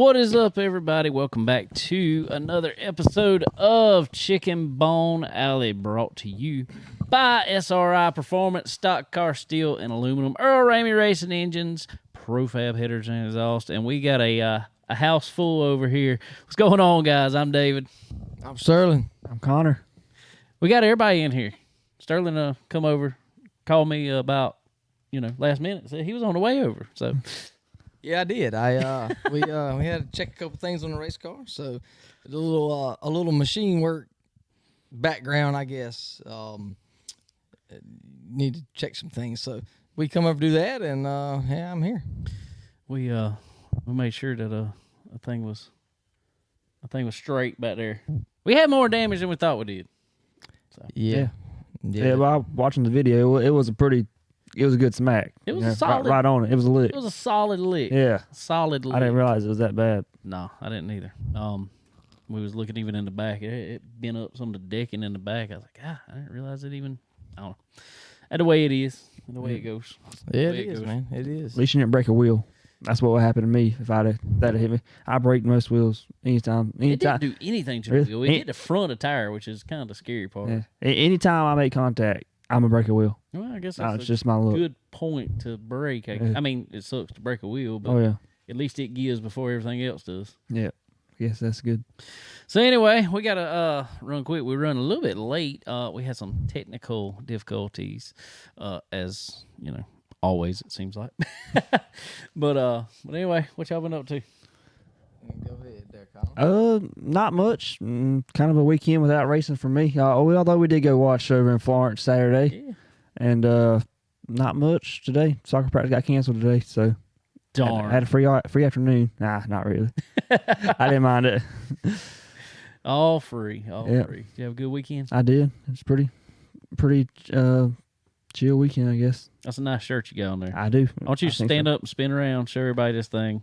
What is up, everybody? Welcome back to another episode of Chicken Bone Alley, brought to you by SRI Performance, Stock Car Steel and Aluminum, Earl Ramey Racing Engines, Profab Headers and Exhaust, and we got a house full over here. What's going on, guys? I'm David. I'm Sterling. I'm Connor. We got everybody in here. Sterling come over, called me about, last minute. Said he was on the way over, so... Yeah, I did. We had to check a couple things on the race car, so a little machine work background, I guess. Need to check some things, so we come over to do that, and yeah, I'm here. We made sure that a thing was straight back there. We had more damage than we thought we did. So. Yeah. Well, watching the video, it was a good smack. It was a solid. Right on it. It was a lick. It was a solid lick. Yeah. Solid lick. I didn't realize it was that bad. No, I didn't either. We was looking even in the back. It bent up some of the decking in the back. I was like, I didn't realize it even. I don't know. That's the way it is. The way it goes. Yeah, it is, man. It is. At least you didn't break a wheel. That's what would happen to me if that'd hit me. I break most wheels anytime. It didn't do anything to the wheel. It hit the front of the tire, which is kind of the scary part. Yeah. Anytime I make contact, I'm going to break a wheel. Well, I guess that's just my look. Good point to break. I mean, it sucks to break a wheel, but at least it gives before everything else does. Yeah. Yes, that's good. So anyway, we got to run quick. We run a little bit late. We had some technical difficulties, as, always it seems like. But anyway, what y'all been up to? Go ahead there, Colin. Not much. Kind of a weekend without racing for me. Although we did go watch over in Florence Saturday. Yeah. And not much today. Soccer practice got canceled today, so Darn. I had a free afternoon. Nah, not really. I didn't mind it. All free. Free. Did you have a good weekend? I did. It's pretty chill weekend, I guess. That's a nice shirt you got on there. I do. Why don't you stand up and spin around, show everybody this thing.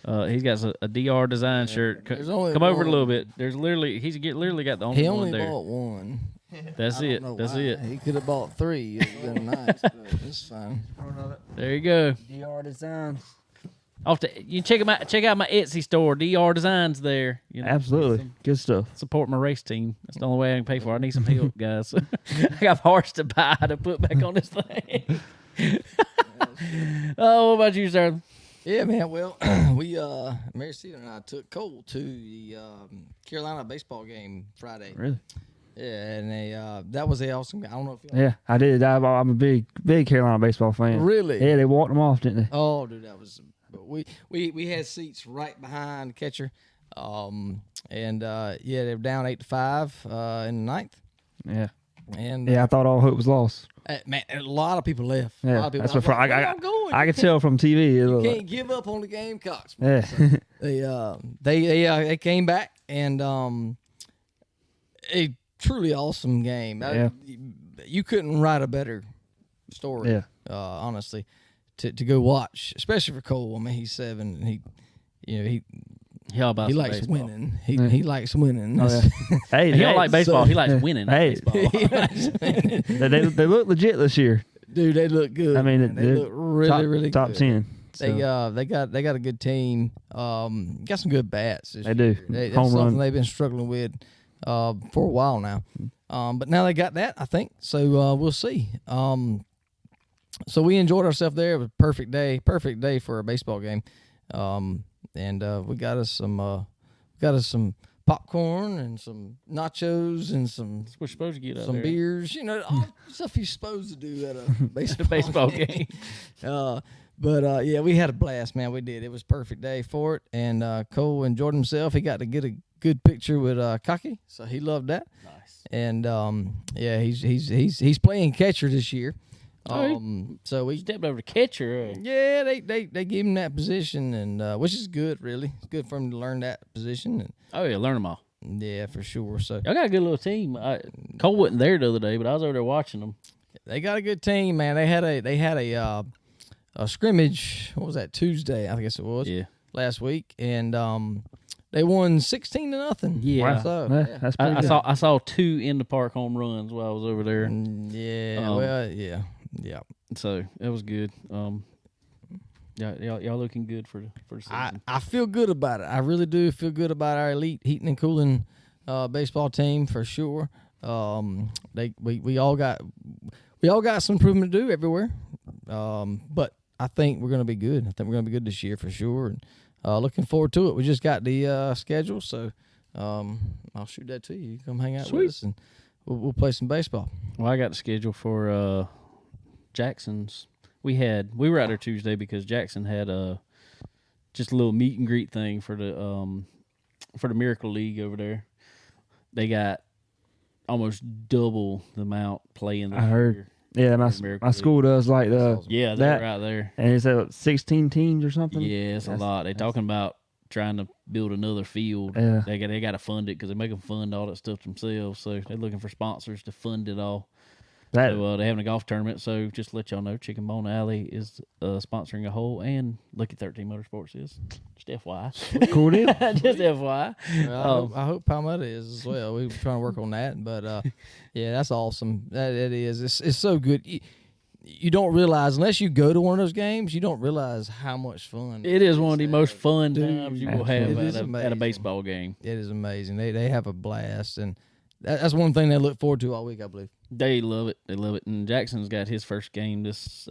He's got a DR design shirt. Come over a little bit. There's literally literally got the only one there. He only bought one. That's it. That's it. He could have bought 3. It would have been nice, but it's fine. There you go. DR Designs. You check him out. Check out my Etsy store. DR Designs there. Absolutely. Good stuff. Support my race team. That's the only way I can pay for it. I need some help, guys. I got parts to buy to put back on this thing. What about you, sir? Yeah, man. Well, Mary Cedar and I took Cole to the Carolina baseball game Friday. Really? Yeah, and that was an awesome game. I don't know if Yeah, I did. I'm a big Carolina baseball fan. Really? Yeah, they walked them off, didn't they? Oh, dude, that was. But we had seats right behind the catcher, and they were down 8-5 in the ninth. Yeah. And I thought all hope was lost. Man, a lot of people left. Yeah, a lot of people. that's what I could tell from TV. You can't give up on the Gamecocks. Yeah. So they came back, and a truly awesome game. Yeah. You couldn't write a better story. Yeah. Honestly, to go watch, especially for Cole. I mean, he's 7. And he likes baseball. winning. He likes winning. Oh, yeah. Hey, he don't like baseball. He likes winning. Hey, they look legit this year. Dude, they look good. I mean, they look really top good. 10. So. They got a good team. Got some good bats. They do. That's something they've been struggling with for a while now. But now they got that, I think. So we'll see. So we enjoyed ourselves there. It was a perfect day for a baseball game. And we got us some popcorn and some nachos and some. That's what you're supposed to get out some there. Beers. All the stuff you're supposed to do at a baseball game. But we had a blast, man. We did. It was a perfect day for it, and Cole enjoyed himself. He got to get a good picture with Kaki, so he loved that. Nice. And he's playing catcher this year. So we stepped over to catcher. Yeah, they gave him that position, and which is good, really. It's good for him to learn that position. And, learn them all. Yeah, for sure. So Y'all got a good little team. Cole wasn't there the other day, but I was over there watching them. they got a good team, man. They had a scrimmage. What was that? Tuesday, I guess it was. Yeah. Last week, and they won 16-0. Yeah. Wow. So, That's pretty good. I saw 2 in the park home runs while I was over there. Yeah. Yeah. So it was good. Y'all looking good for the season. I feel good about it. I really do feel good about our elite heating and cooling baseball team for sure. We all got some improvement to do everywhere. But I think we're going to be good. I think we're going to be good this year for sure. And looking forward to it. We just got the schedule, so I'll shoot that to you. You come hang out with us, and we'll play some baseball. Well, I got the schedule for Jackson's. We were out there Tuesday because Jackson had just a little meet and greet thing for the Miracle League over there. They got almost double the amount playing this I heard. year. Yeah, my school does like they're that. right there. And is that 16 teams or something? Yeah, it's a lot. They're talking about trying to build another field. Yeah. They got to fund it because they make them fund all that stuff themselves. So they're looking for sponsors to fund it all. So they're having a golf tournament. So just to let y'all know, Chicken Bone Alley is sponsoring a hole, and Lucky 13 Motorsports is. Just FYI. Cool deal. Just FYI. Well, I hope Palmetto is as well. We're trying to work on that, but yeah, that's awesome. That it is. It's so good. You don't realize unless you go to one of those games, you don't realize how much fun it is. One of the most fun times you will have at a baseball game. It is amazing. They have a blast, and that's one thing they look forward to all week, I believe. They love it. They love it. And Jackson's got his first game this.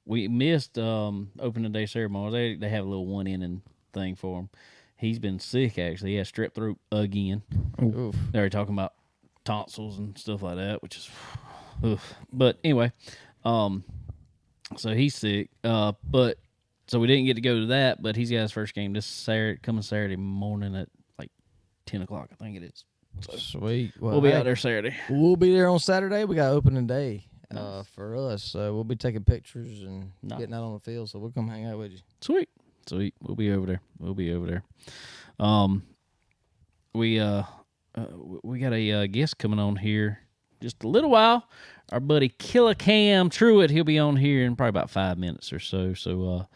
We missed opening day ceremony. They have a little 1 inning thing for him. He's been sick actually. He has strep throat again. Oof. They're already talking about tonsils and stuff like that, which is. Oof. But anyway, so he's sick. But so we didn't get to go to that. But he's got his first game this Saturday morning at like 10:00. I think it is. So sweet. Well, we'll be out there Saturday. We'll be there on Saturday. We got opening day for us, so we'll be taking pictures and getting out on the field. So we'll come hang out with you. Sweet. We'll be over there. We got a guest coming on here just a little while. Our buddy Killa Cam Turett. He'll be on here in probably about 5 minutes or so. So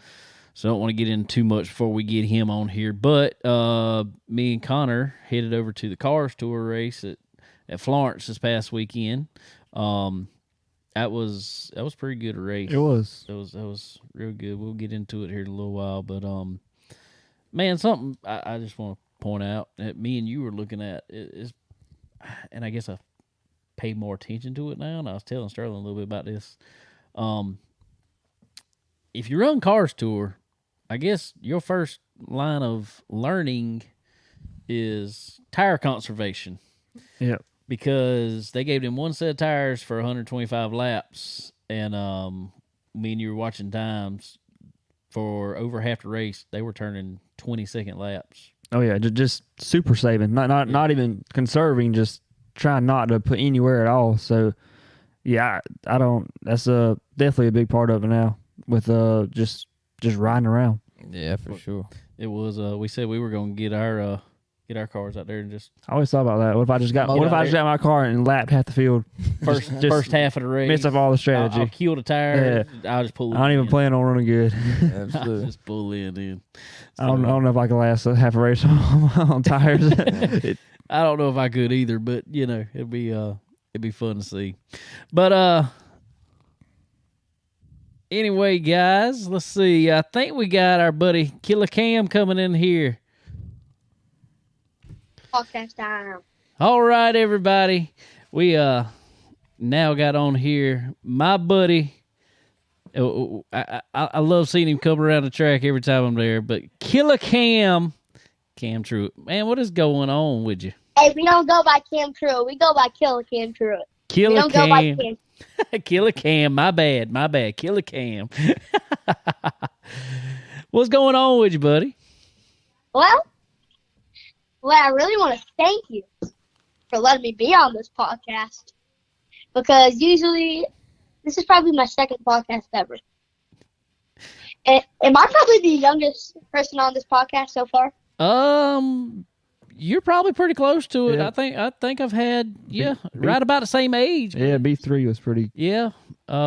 I don't want to get in too much before we get him on here. But me and Connor headed over to the Cars Tour race at Florence this past weekend. That was pretty good a race. It was. That was real good. We'll get into it here in a little while. But man, something I just want to point out that me and you were looking at is, and I guess I pay more attention to it now. And I was telling Sterling a little bit about this. If you run Cars Tour, I guess your first line of learning is tire conservation. Yep. Because they gave them one set of tires for 125 laps, and me and you were watching times for over half the race. They were turning 20-second laps. Oh yeah, just super saving, not even conserving, just trying not to put anywhere at all. So yeah, I don't. That's definitely a big part of it now with just riding around. Yeah, for sure. It was. We said we were going to get our cars out there and just. I always thought about that. What if I just got my car and lapped half the field? First half of the race. Mess up all the strategy. I'll kill the tire. Yeah. I'll just pull. I don't even plan on running good. Absolutely. Just pull in. So, I don't know if I can last half a race on tires. I don't know if I could either, but it'd be fun to see. But anyway, guys, let's see. I think we got our buddy Killa Cam coming in here. Podcast time. All right, everybody. We now got on here my buddy. I love seeing him come around the track every time I'm there. But Killa Cam Turett. Man, what is going on with you? Hey, we don't go by Cam Truett. We go by Killa Cam Turett. Killa Cam. Go by Cam. Killa Cam. My bad. Killa Cam. What's going on with you, buddy? Well, I really want to thank you for letting me be on this podcast. Because usually, this is probably my second podcast ever. And am I probably the youngest person on this podcast so far? You're probably pretty close to it. Yeah. I think I've had right about the same age. Yeah, B3 was pretty. Yeah,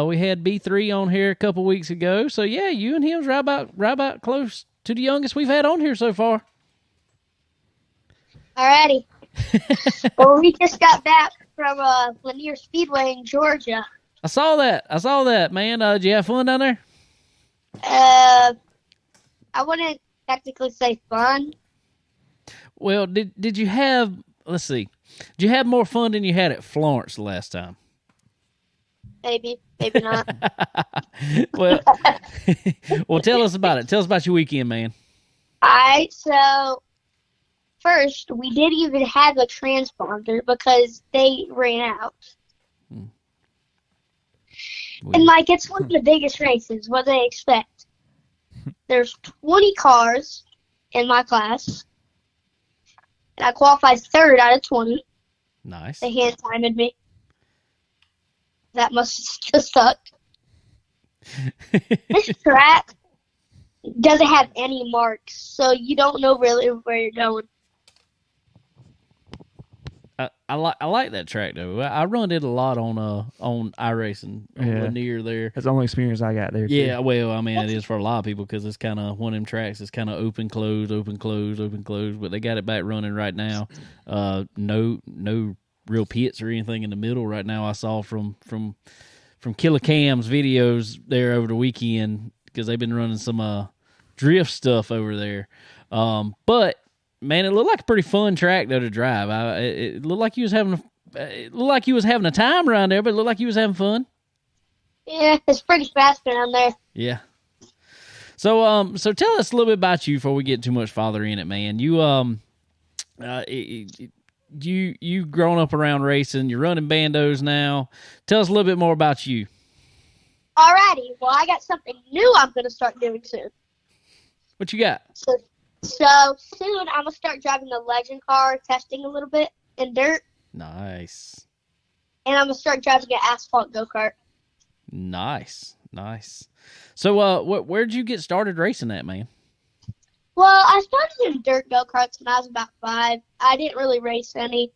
we had B3 on here a couple weeks ago. So yeah, you and him's right about close to the youngest we've had on here so far. Alrighty. Well, we just got back from Lanier Speedway in Georgia. I saw that, man. Did you have fun down there? I wouldn't technically say fun. Well, did you have? Let's see. Did you have more fun than you had at Florence last time? Maybe not. Well, well, tell us about it. Tell us about your weekend, man. Alright, so first we didn't even have a transponder because they ran out. And like it's one of the biggest races. What do they expect? There's 20 cars in my class, and I qualified third out of 20. Nice. They hand timed me. That must just suck. This track doesn't have any marks, so you don't know really where you're going. I like that track though. I run it a lot on iRacing near there. That's the only experience I got there. Yeah, well, I mean, it is for a lot of people because it's kind of one of them tracks. It's kind of open, close, open, close, open, close. But they got it back running right now. No real pits or anything in the middle right now. I saw from Killa Cam's videos there over the weekend because they've been running some drift stuff over there. But man, it looked like a pretty fun track though to drive. It looked like you was having a time around there, but it looked like you was having fun. Yeah, it's pretty fast around there. Yeah. So tell us a little bit about you before we get too much farther in it, man. You grown up around racing. You're running bandos now. Tell us a little bit more about you. Alrighty, well, I got something new I'm going to start doing soon. What you got? So soon I'm going to start driving the legend car, testing a little bit in dirt. Nice. And I'm going to start driving an asphalt go-kart. Nice. So where'd you get started racing at, man? Well, I started in dirt go-karts when I was about 5. I didn't really race any.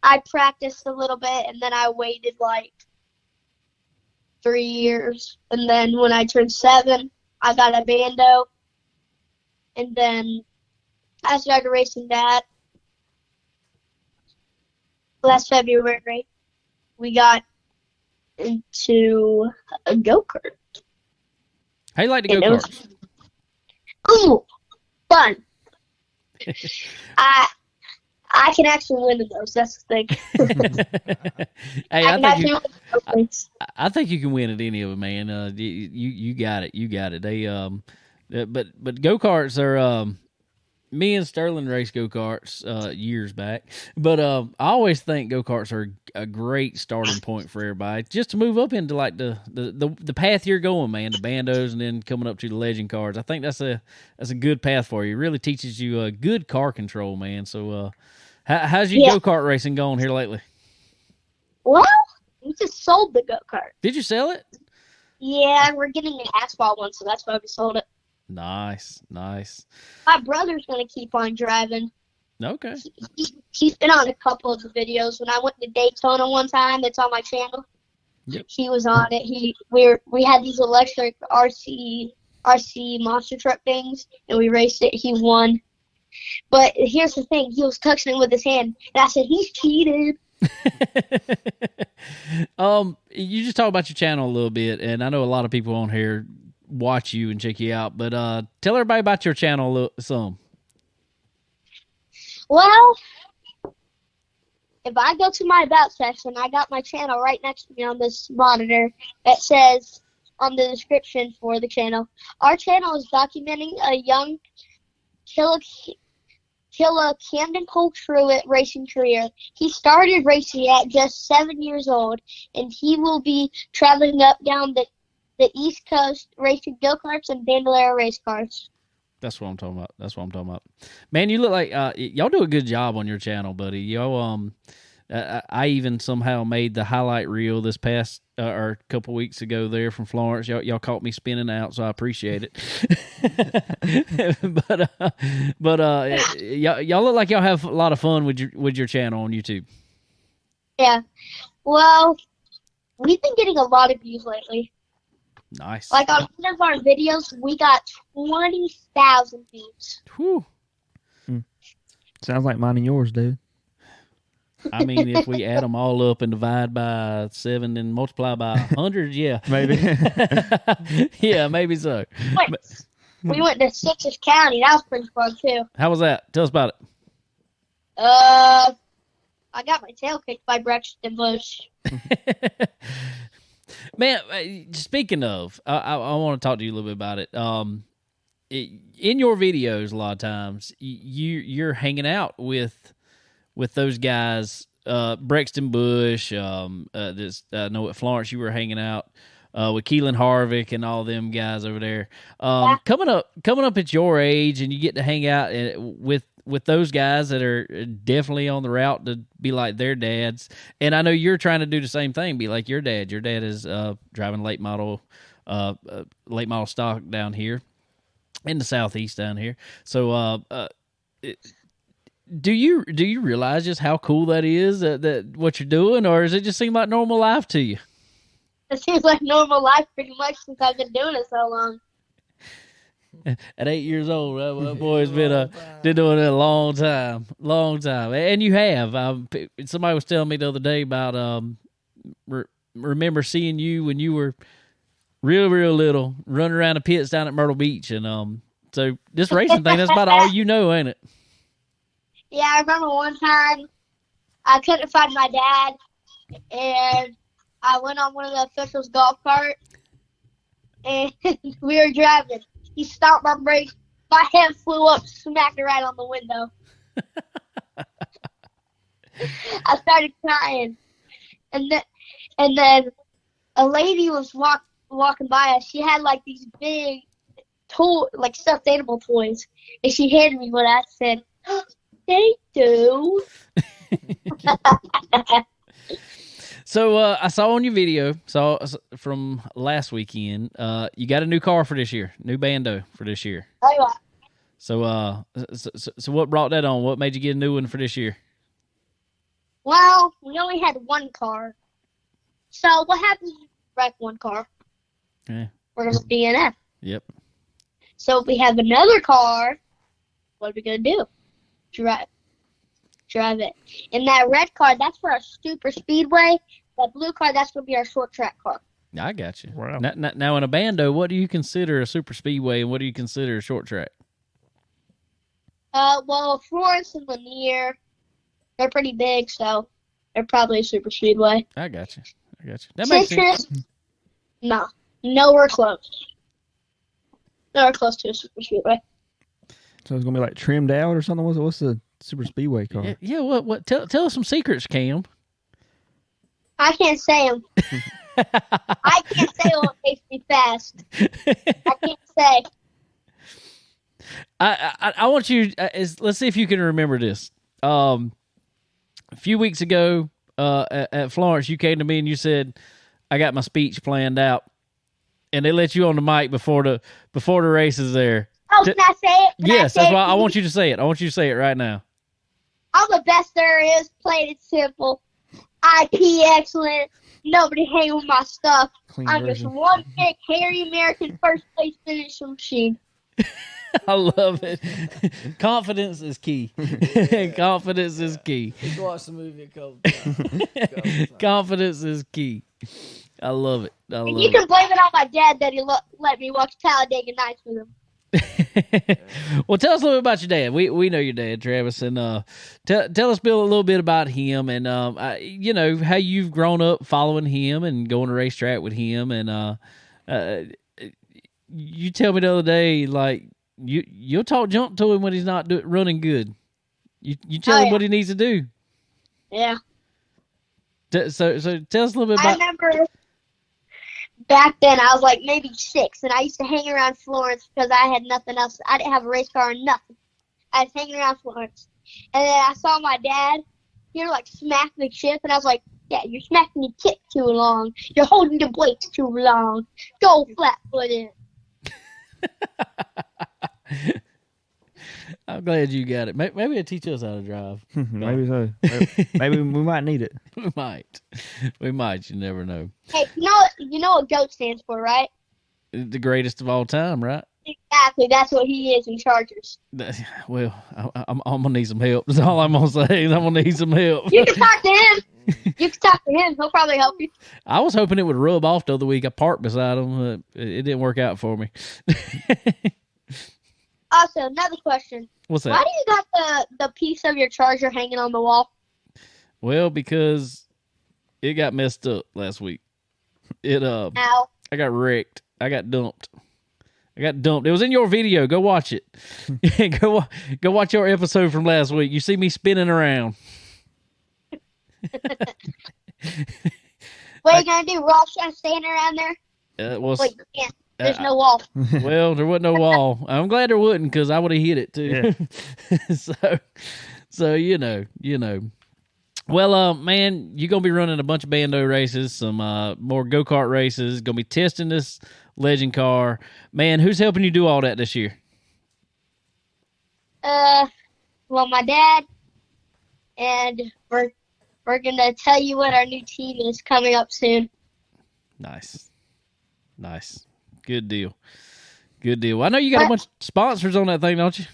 I practiced a little bit, and then I waited like 3 years. And then when I turned 7, I got a bando. And then I started racing that. Last February, we got into a go-kart. How you like to go-karts? Ooh, fun. I can actually win in those. That's the thing. Hey, I think you can win at any of them, man. You got it. You got it. They but go-karts are me and Sterling raced go-karts years back. But I always think go-karts are a great starting point for everybody, just to move up into like the path you're going, man, the bandos and then coming up to the legend cars. I think that's a good path for you. It really teaches you good car control, man. So how's your go-kart racing going here lately? Well, we just sold the go-kart. Did you sell it? Yeah, we're getting an asphalt one, so that's why we sold it. Nice. My brother's going to keep on driving. Okay. He's been on a couple of the videos. When I went to Daytona one time, it's on my channel. Yep. He was on it. We had these electric RC monster truck things, and we raced it. He won. But here's the thing. He was touching it with his hand, and I said, he's cheated. You just talk about your channel a little bit, and I know a lot of people on here watch you and check you out, but tell everybody about your channel some. Well, if I go to my about section, I got my channel right next to me on this monitor that says on the description for the channel, our channel is documenting a young Killa Cam Turett racing career. He started racing at just 7 years old, and he will be traveling up down the East Coast racing go-karts and Bandolero race cars. That's what I'm talking about. Man, you look like y'all do a good job on your channel, buddy. Y'all, I even somehow made the highlight reel this past or a couple weeks ago there from Florence. Y'all caught me spinning out, so I appreciate it. but y'all look like y'all have a lot of fun with your channel on YouTube. Yeah. Well, we've been getting a lot of views lately. Nice. Like on one of our videos, we got 20,000 views. Whew. Sounds like mine and yours, dude. I mean, if we add them all up and divide by 7 and multiply by 100, yeah. Maybe. Yeah, maybe so. We went to Sixes County. That was pretty fun too. How was that? Tell us about it. I got my tail kicked by Braxton Bush. Man, speaking of, I want to talk to you a little bit about it. In your videos, a lot of times you're hanging out with those guys, Brexton Bush. I know at Florence you were hanging out with Keelan Harvick and all them guys over there. Coming up at your age, and you get to hang out with those guys that are definitely on the route to be like their dads. And I know you're trying to do the same thing, be like your dad. Your dad is driving late model stock down here in the Southeast down here. So do you realize just how cool that is, that what you're doing, or does it just seem like normal life to you? It seems like normal life pretty much since I've been doing it so long. At 8 years old, that boy's been doing it a long time, and you have. Somebody was telling me the other day about remember seeing you when you were real little, running around the pits down at Myrtle Beach, and so this racing thing, that's about all you know, ain't it? Yeah, I remember one time I couldn't find my dad, and I went on one of the officials' golf cart, and we were driving. He stopped my brakes. My head flew up, smacked it right on the window. I started crying, and then a lady was walking by us. She had like these big like stuffed animal toys, and she handed me what I said. Oh, they do. So I saw on your video, from last weekend, you got a new car for this year, new Bando for this year. Oh, yeah. So what brought that on? What made you get a new one for this year? Well, we only had one car. So what happens if you wreck one car? Yeah. We're going to DNF. Yep. So if we have another car, what are we going to do? Drive it. And that red car, that's for our super speedway. That blue car, that's going to be our short track car. I got you. Wow. Now in a Bando, what do you consider a super speedway, and what do you consider a short track? Well, Florence and Lanier, they're pretty big, so they're probably a super speedway. I got you. That makes sense. No, nowhere close. Nowhere close to a super speedway. So it's gonna be like trimmed out or something. What's the super speedway car? Yeah. What? Tell us some secrets, Cam. I can't say them. I can't say what makes me fast. I can't say. I want you. Let's see if you can remember this. A few weeks ago, at Florence, you came to me and you said, "I got my speech planned out," and they let you on the mic before the races there. Oh, can I say it? Yes, that's why I want you to say it. I want you to say it right now. I'm the best there is, plain and simple. IP excellent. Nobody hang with my stuff. Clean I'm version. just one big hairy American first place finishing machine. I love it. Confidence is key. Confidence is key. Just watched the movie a couple times. Confidence is key. I love it. And you can blame it on my dad that he let me watch Talladega Nights with him. Well, tell us a little bit about your dad. We know your dad, Travis, and tell us, Bill, a little bit about him, and how you've grown up following him and going to racetrack with him, and you tell me the other day, like you'll talk junk to him when he's not running good. You tell him what he needs to do. Yeah. So tell us a little bit about. I remember back then I was like maybe 6, and I used to hang around Florence because I had nothing else. I didn't have a race car or nothing. I was hanging around Florence, and then I saw my dad. He would like smack the chip, and I was like, "Yeah, you're smacking the chip too long. You're holding the brakes too long. Go flat footed." I'm glad you got it. Maybe it'll teach us how to drive. Maybe so. Maybe we might need it. We might. You never know. Hey, you know what GOAT stands for, right? The greatest of all time, right? Exactly. That's what he is in Chargers. Well, I'm gonna need some help. That's all I'm gonna say. I'm gonna need some help. You can talk to him. You can talk to him. He'll probably help you. I was hoping it would rub off the other week. I parked beside him. It didn't work out for me. Also, another question. What's that? Why do you got the piece of your charger hanging on the wall? Well, because it got messed up last week. Ow. I got wrecked. I got dumped. It was in your video. Go watch it. Go watch your episode from last week. You see me spinning around. What are you gonna do? Ross trying to stand around there? Wait, you can't. There's no wall. Well, there wasn't no wall. I'm glad there wasn't because I would have hit it too. Yeah. so you know. Well, man, you're gonna be running a bunch of bando races, some more go-kart races. Gonna be testing this legend car. Man, who's helping you do all that this year? Well, my dad, and we're gonna tell you what our new team is coming up soon. Nice. Good deal. I know you got a bunch of sponsors on that thing, don't you?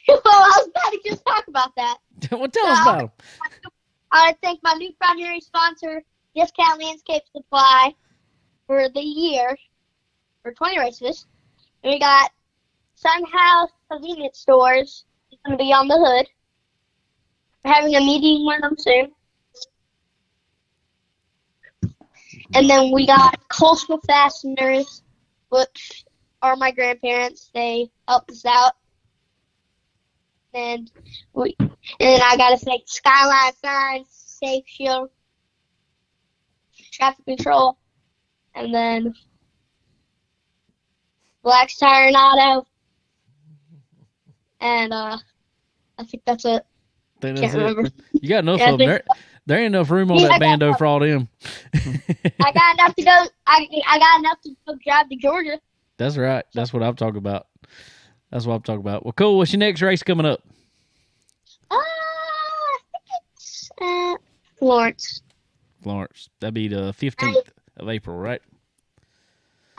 Well, I was about to just talk about that. Well, tell us about them. I want to thank my new primary sponsor, Discount Landscape Supply, for the year, for 20 races. And we got Sunhouse Convenience Stores. It's going to be on the hood. We're having a meeting with them soon. And then we got Coastal Fasteners, which are my grandparents. They helped us out. And then I gotta thank Skyline Signs, Safe Shield, Traffic Control, and then Black's Tire and Auto. And I think that's it. Can't remember. You got enough of them. There ain't enough room on that bando for all them. I got enough to go. I got enough to go drive to Georgia. That's right. That's what I'm talking about. Well, cool. What's your next race coming up? I think it's Florence. That'd be the 15th of April, right?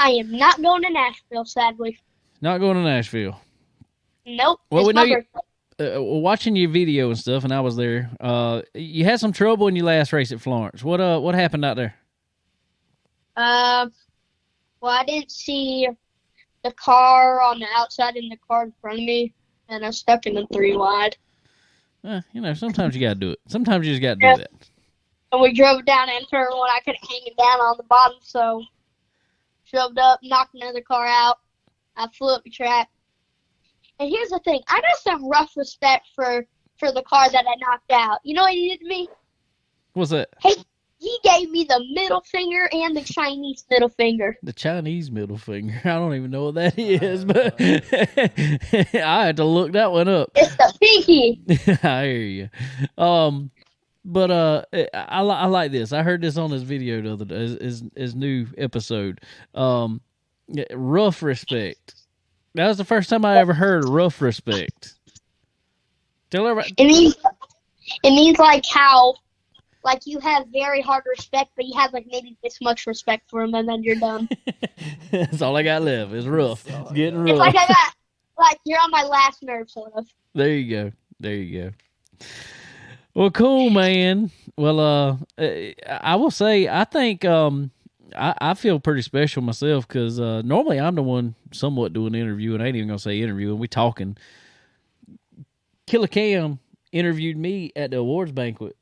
I am not going to Nashville, sadly. Not going to Nashville. Nope. Well, we know you. birthday. Watching your video and stuff, and I was there. You had some trouble in your last race at Florence. What happened out there? Well, I didn't see the car on the outside and the car in front of me, and I stuck in the 3 wide. Sometimes you gotta do it. Sometimes you just gotta do that. And we drove down and turn when I couldn't hang it down on the bottom, so shoved up, knocked another car out. I flew up the track. And here's the thing, I got some rough respect for the car that I knocked out. You know what he did to me? What's that? Hey, he gave me the middle finger and the Chinese middle finger. The Chinese middle finger. I don't even know what that is, but I had to look that one up. It's the pinky. I hear you. But I like this. I heard this on his video the other day. His new episode. Rough respect. That was the first time I ever heard rough respect. Tell everybody. It means like how, like you have very hard respect, but you have like maybe this much respect for him, and then you're done. That's all I got left. It's rough. It's getting rough. It's like I got, like you're on my last nerve, sort of. There you go. Well, cool, man. Well, I will say, I think I feel pretty special myself because normally I'm the one somewhat doing the interview, and I ain't even gonna say interview, and we talking. Killa Cam interviewed me at the awards banquet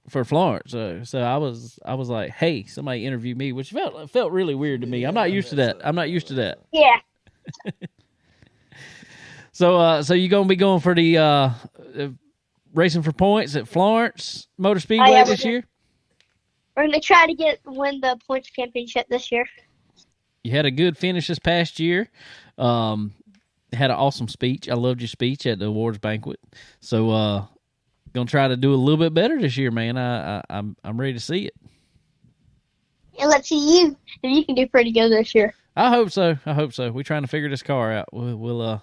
for Florence. So I was like, hey, somebody interviewed me, which felt really weird to me. I'm not used to that. Yeah. So you gonna be going for the racing for points at Florence Motor Speedway this year? We're going to try to win the points championship this year. You had a good finish this past year. Had an awesome speech. I loved your speech at the awards banquet. So gonna try to do a little bit better this year, man. I'm ready to see it. And let's see if you can do pretty good this year. I hope so. We're trying to figure this car out. We'll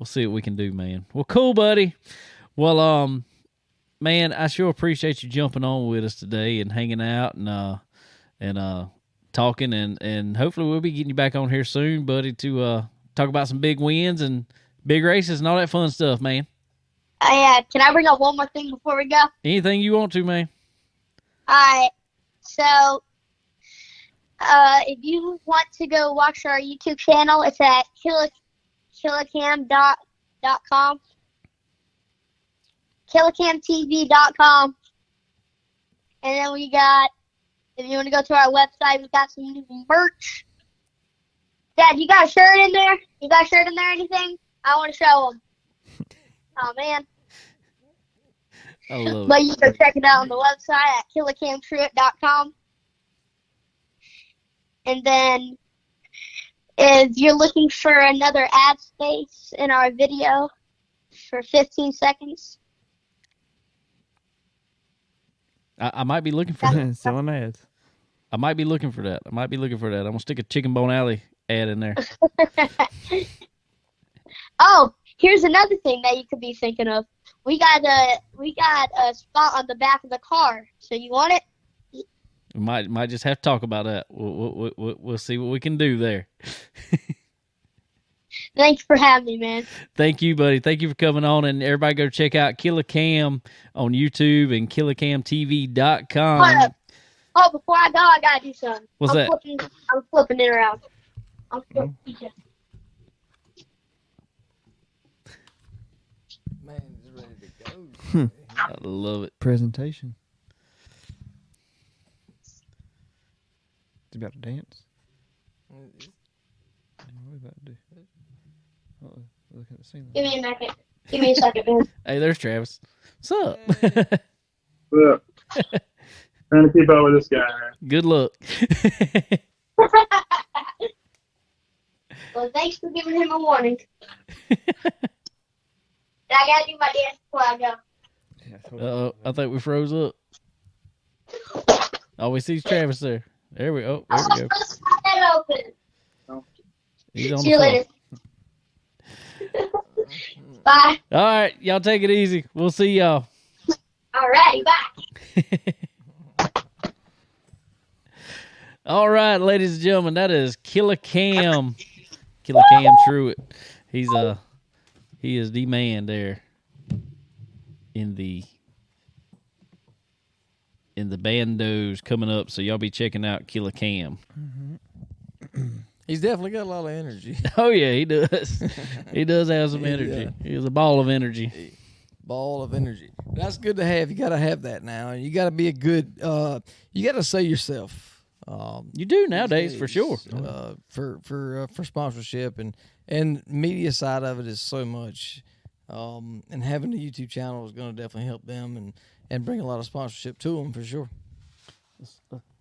see what we can do, man. Well, cool, buddy. Well, man, I sure appreciate you jumping on with us today and hanging out and talking, and hopefully we'll be getting you back on here soon, buddy, to talk about some big wins and big races and all that fun stuff, man. Yeah, can I bring up one more thing before we go? Anything you want to, man. All right. So, if you want to go watch our YouTube channel, it's at killacam.com, killacamtv.com, and then we got, if you want to go to our website, we got some new merch. Dad, you got a shirt in there? You got a shirt in there or anything? I want to show them. Oh, man. I love But it. you can check it out on the website at killacamturett.com. And then if you're looking for another ad space in our video for 15 seconds, I might be looking for that. Selling ads. I might be looking for that. I'm gonna stick a Chicken Bone Alley ad in there. oh, here's another thing that you could be thinking of. We got a spot on the back of the car. So you want it? We might just have to talk about that. We'll see what we can do there. Thanks for having me, man. Thank you, buddy. Thank you for coming on, and everybody go check out Killa Cam on YouTube and killacamtv.com. Oh, before I go, I gotta do something. What's that? I'm flipping it around. I'm flipping it. Man, he's ready to go. I love it. Presentation. Is he about to dance? What are we about to do? Uh-oh. Look at the ceiling. Give me a second. Give me a second, man. Hey, there's Travis. What's up? Look, trying to keep up with this guy. Good luck. Well, thanks for giving him a warning. I gotta do my dance before I go. Uh-oh, I think we froze up. Oh, we see Travis there. There we go. Let's pop that open. He's on See you the later. Bye. phone. All right, y'all take it easy. We'll see y'all. All right, bye. All right, ladies and gentlemen, that is Killa Cam Truett. He is the man there in the bandos coming up. So y'all be checking out Killa Cam. He's definitely got a lot of energy. Oh yeah, he does. He does have some energy. He is a ball of energy. Ball of energy. That's good to have. You got to have that now. You got to be a good. You got to say yourself. You do nowadays for sure. For sponsorship and media side of it is so much. And having a YouTube channel is going to definitely help them and bring a lot of sponsorship to them for sure.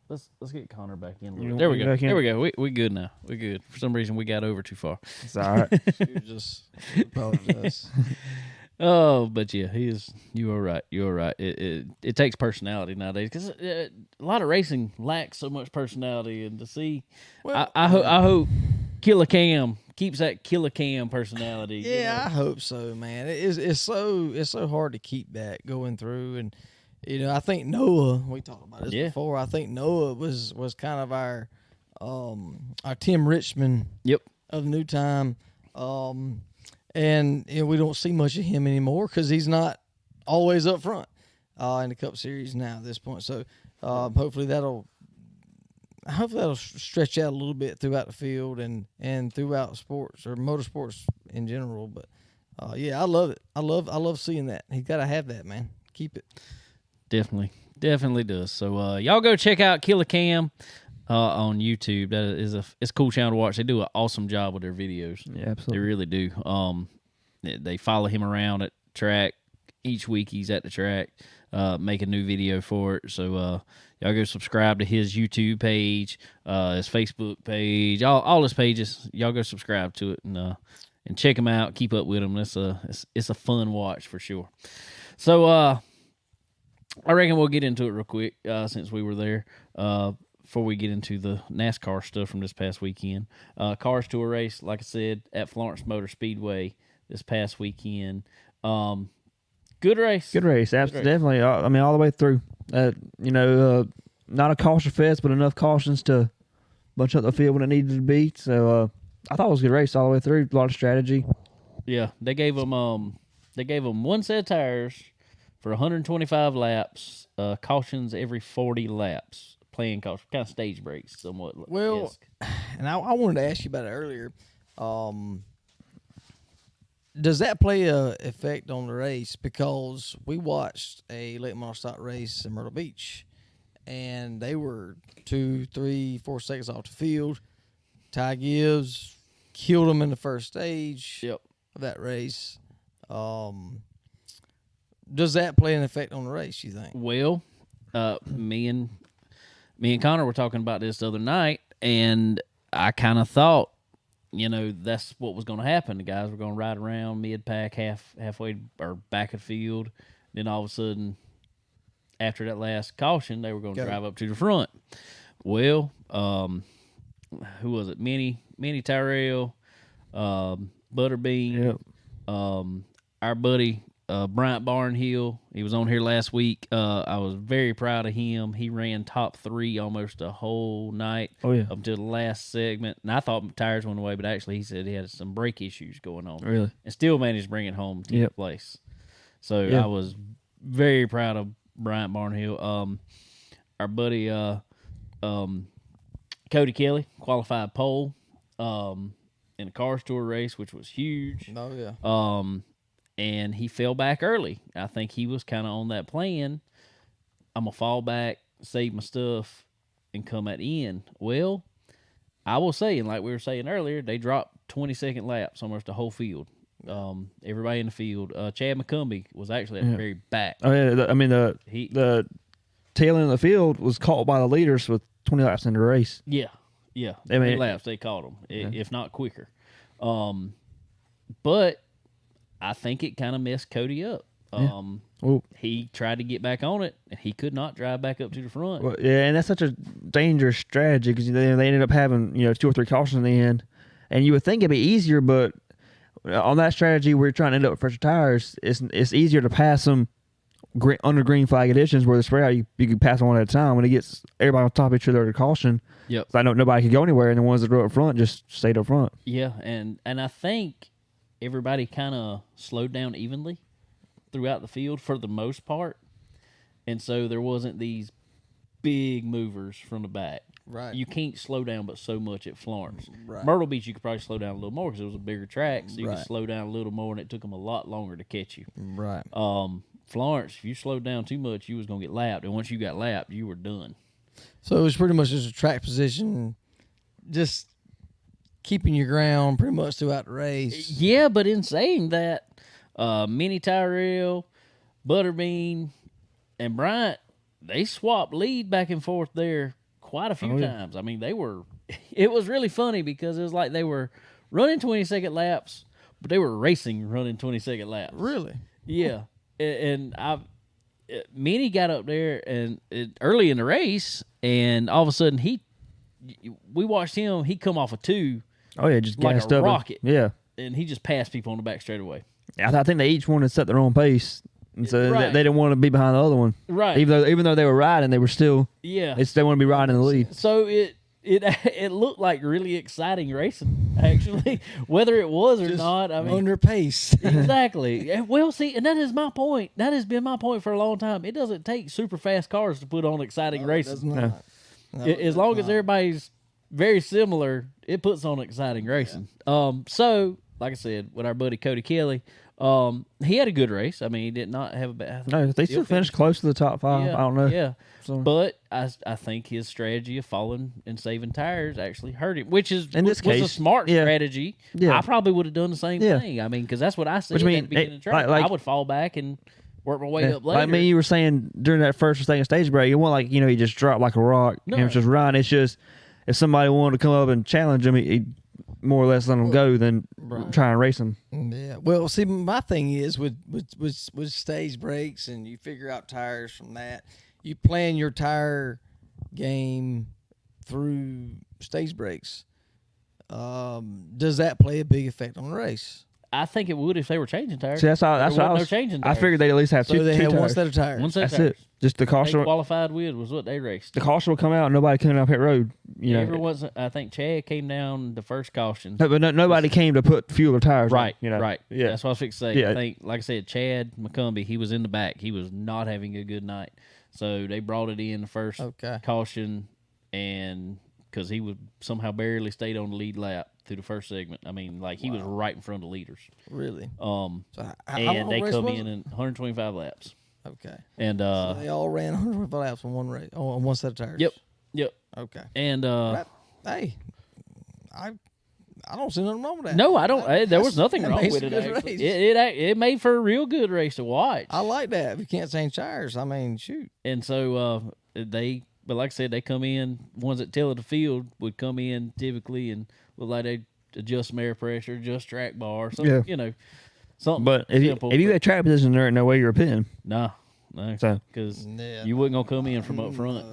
Let's get Connor back in. There we go. There we go. We good now. We good. For some reason, we got over too far. It's all right. Just apologize. Oh, but yeah, he is. You are right. You are right. It takes personality nowadays because a lot of racing lacks so much personality, and to see, Well, I hope Killa Cam keeps that Killa Cam personality. Yeah, you know? I hope so, man. It's so hard to keep that going through, and I think Noah. We talked about this before. I think Noah was kind of our Tim Richmond. Yep. Of New Time, and we don't see much of him anymore because he's not always up front in the Cup Series now at this point. So hopefully that'll stretch out a little bit throughout the field and throughout sports or motorsports in general. But yeah, I love it. I love seeing that. He's got to have that, man. Keep it. Definitely does. So y'all go check out Killa Cam on YouTube. That is it's a cool channel to watch. They do an awesome job with their videos. Yeah, absolutely. They really do. They follow him around at track. Each week he's at the track, make a new video for it. So y'all go subscribe to his YouTube page, his Facebook page, all his pages. Y'all go subscribe to it and check him out. Keep up with him. It's a fun watch for sure. So I reckon we'll get into it real quick since we were there. Before we get into the NASCAR stuff from this past weekend. Cars Tour race, like I said, at Florence Motor Speedway this past weekend. Good race. Good race, definitely. I mean, all the way through. Not a caution fest, but enough cautions to bunch up the field when it needed to be. So I thought it was a good race all the way through. A lot of strategy. Yeah, they gave them one set of tires for 125 laps. Cautions every 40 laps. Playing caution, kind of stage breaks, somewhat. Well, and I wanted to ask you about it earlier. does that play a effect on the race? Because we watched a late model stock race in Myrtle Beach, and they were 2, 3, 4 seconds off the field. Ty Gibbs killed them in the first stage Yep. of that race. Does that play an effect on the race, you think? Well, me and Connor were talking about this the other night, and I kind of thought, that's what was going to happen. The guys were going to ride around mid-pack, halfway or back of the field. Then all of a sudden, after that last caution, they were going to drive up to the front. Well, who was it? Minnie Tyrell, Butterbean, our buddy Bryant Barnhill. He was on here last week. I was very proud of him. He ran top 3 almost the whole night. Oh, yeah. Up until the last segment. And I thought tires went away, but actually he said he had some brake issues going on. Really? And still managed to bring it home to the place. So Yeah. I was very proud of Bryant Barnhill. Our buddy Cody Kelly qualified pole in a Cars Tour race, which was huge. Oh, yeah. And he fell back early. I think he was kind of on that plan. I'm going to fall back, save my stuff, and come at the end. Well, I will say, and like we were saying earlier, they dropped 20-second laps almost the whole field. Everybody in the field. Chad McCumbee was actually at the very back. Oh, yeah. The tail end of the field was caught by the leaders with 20 laps in the race. Yeah. 20 laps, they caught him, if not quicker. But I think it kind of messed Cody up. He tried to get back on it, and he could not drive back up to the front. Well, yeah, and that's such a dangerous strategy because they ended up having 2 or 3 cautions in the end, and you would think it'd be easier, but on that strategy where you're trying to end up with fresher tires, it's easier to pass them under green flag conditions where the spray out you can pass them one at a time. When it gets everybody on top of each other at a caution, Yep. I know nobody could go anywhere, and the ones that rode up front just stayed up front. Yeah, and I think everybody kind of slowed down evenly throughout the field for the most part. And so there wasn't these big movers from the back. Right. You can't slow down but so much at Florence. Right. Myrtle Beach, you could probably slow down a little more because it was a bigger track, so you Right. could slow down a little more, and it took them a lot longer to catch you. Right. Florence, if you slowed down too much, you was going to get lapped, and once you got lapped, you were done. So it was pretty much just a track position, just keeping your ground pretty much throughout the race. Yeah, but in saying that, Minnie Tyrell, Butterbean, and Bryant, they swapped lead back and forth there quite a few times. I mean, it was really funny because it was like they were running 20-second laps, but they were racing running 20-second laps. Really? Yeah. And Minnie got up there and early in the race, and all of a sudden we watched him. He come off a 2. Oh yeah, just like gassed a up. rocket. Yeah. And he just passed people on the back straight away. I think they each wanted to set their own pace, and so Right. they didn't want to be behind the other one. Right. Even though they were riding, they were still. Yeah. They want to be riding in the lead. So it looked like really exciting racing, actually, whether it was or not. I mean, Under pace. exactly. Well, see, and that is my point. That has been my point for a long time. It doesn't take super fast cars to put on exciting racing. As long as everybody's very similar, it puts on exciting racing. So, like I said, with our buddy Cody Kelly, he had a good race. I mean, he did not have a bad. No, they still finished close to the top 5. Yeah, I don't know. Yeah. So- But I think his strategy of falling and saving tires actually hurt him, which is In this was a case, smart yeah. strategy. Yeah. I probably would have done the same Yeah. thing. I mean, because that's what I said Which at mean, the beginning of the track. like- I would fall back and work my way up later. I mean, you were saying during that first or second stage break, it wasn't like he just dropped like a rock No. and was just riding. It's just if somebody wanted to come up and challenge him, he more or less let him go than try and race him. Yeah. Well, see, my thing is with stage breaks, and you figure out tires from that. You plan your tire game through stage breaks. Does that play a big effect on the race? I think it would if they were changing tires. See, that's what I wasn't was. no changing I tires. figured they'd at least have So two they had one tires. set of tires. One set of That's tires. it. Just the They caution. qualified with was what they raced. The caution will come out. And nobody coming up pit road. Every once, I think Chad came down the first caution. But nobody came to put fuel or tires. Right, on, right. Yeah. That's what I was fixing to say. Yeah. I think, like I said, Chad McCumbee, he was in the back. He was not having a good night. So they brought it in the first Okay. caution, and because he would somehow barely stayed on the lead lap. through the first segment. I mean, like he was right in front of the leaders. Really? So how and long they race come was in it? 125 laps. Okay. And So they all ran 125 laps on one race, on one set of tires. Yep. Okay. And hey, I don't see nothing wrong with that. no, I don't. There was nothing wrong makes with a it. good Actually. race. It made for a real good race to watch. I like that. If you can't change tires, I mean, shoot. And so but like I said, they come in. Ones that tail of the field would come in typically and look like they adjust some air pressure, adjust track bar, something, something. But if simple, you had track position, there ain't no way you're pitting. no, So because Yeah. you wasn't gonna come in from up front.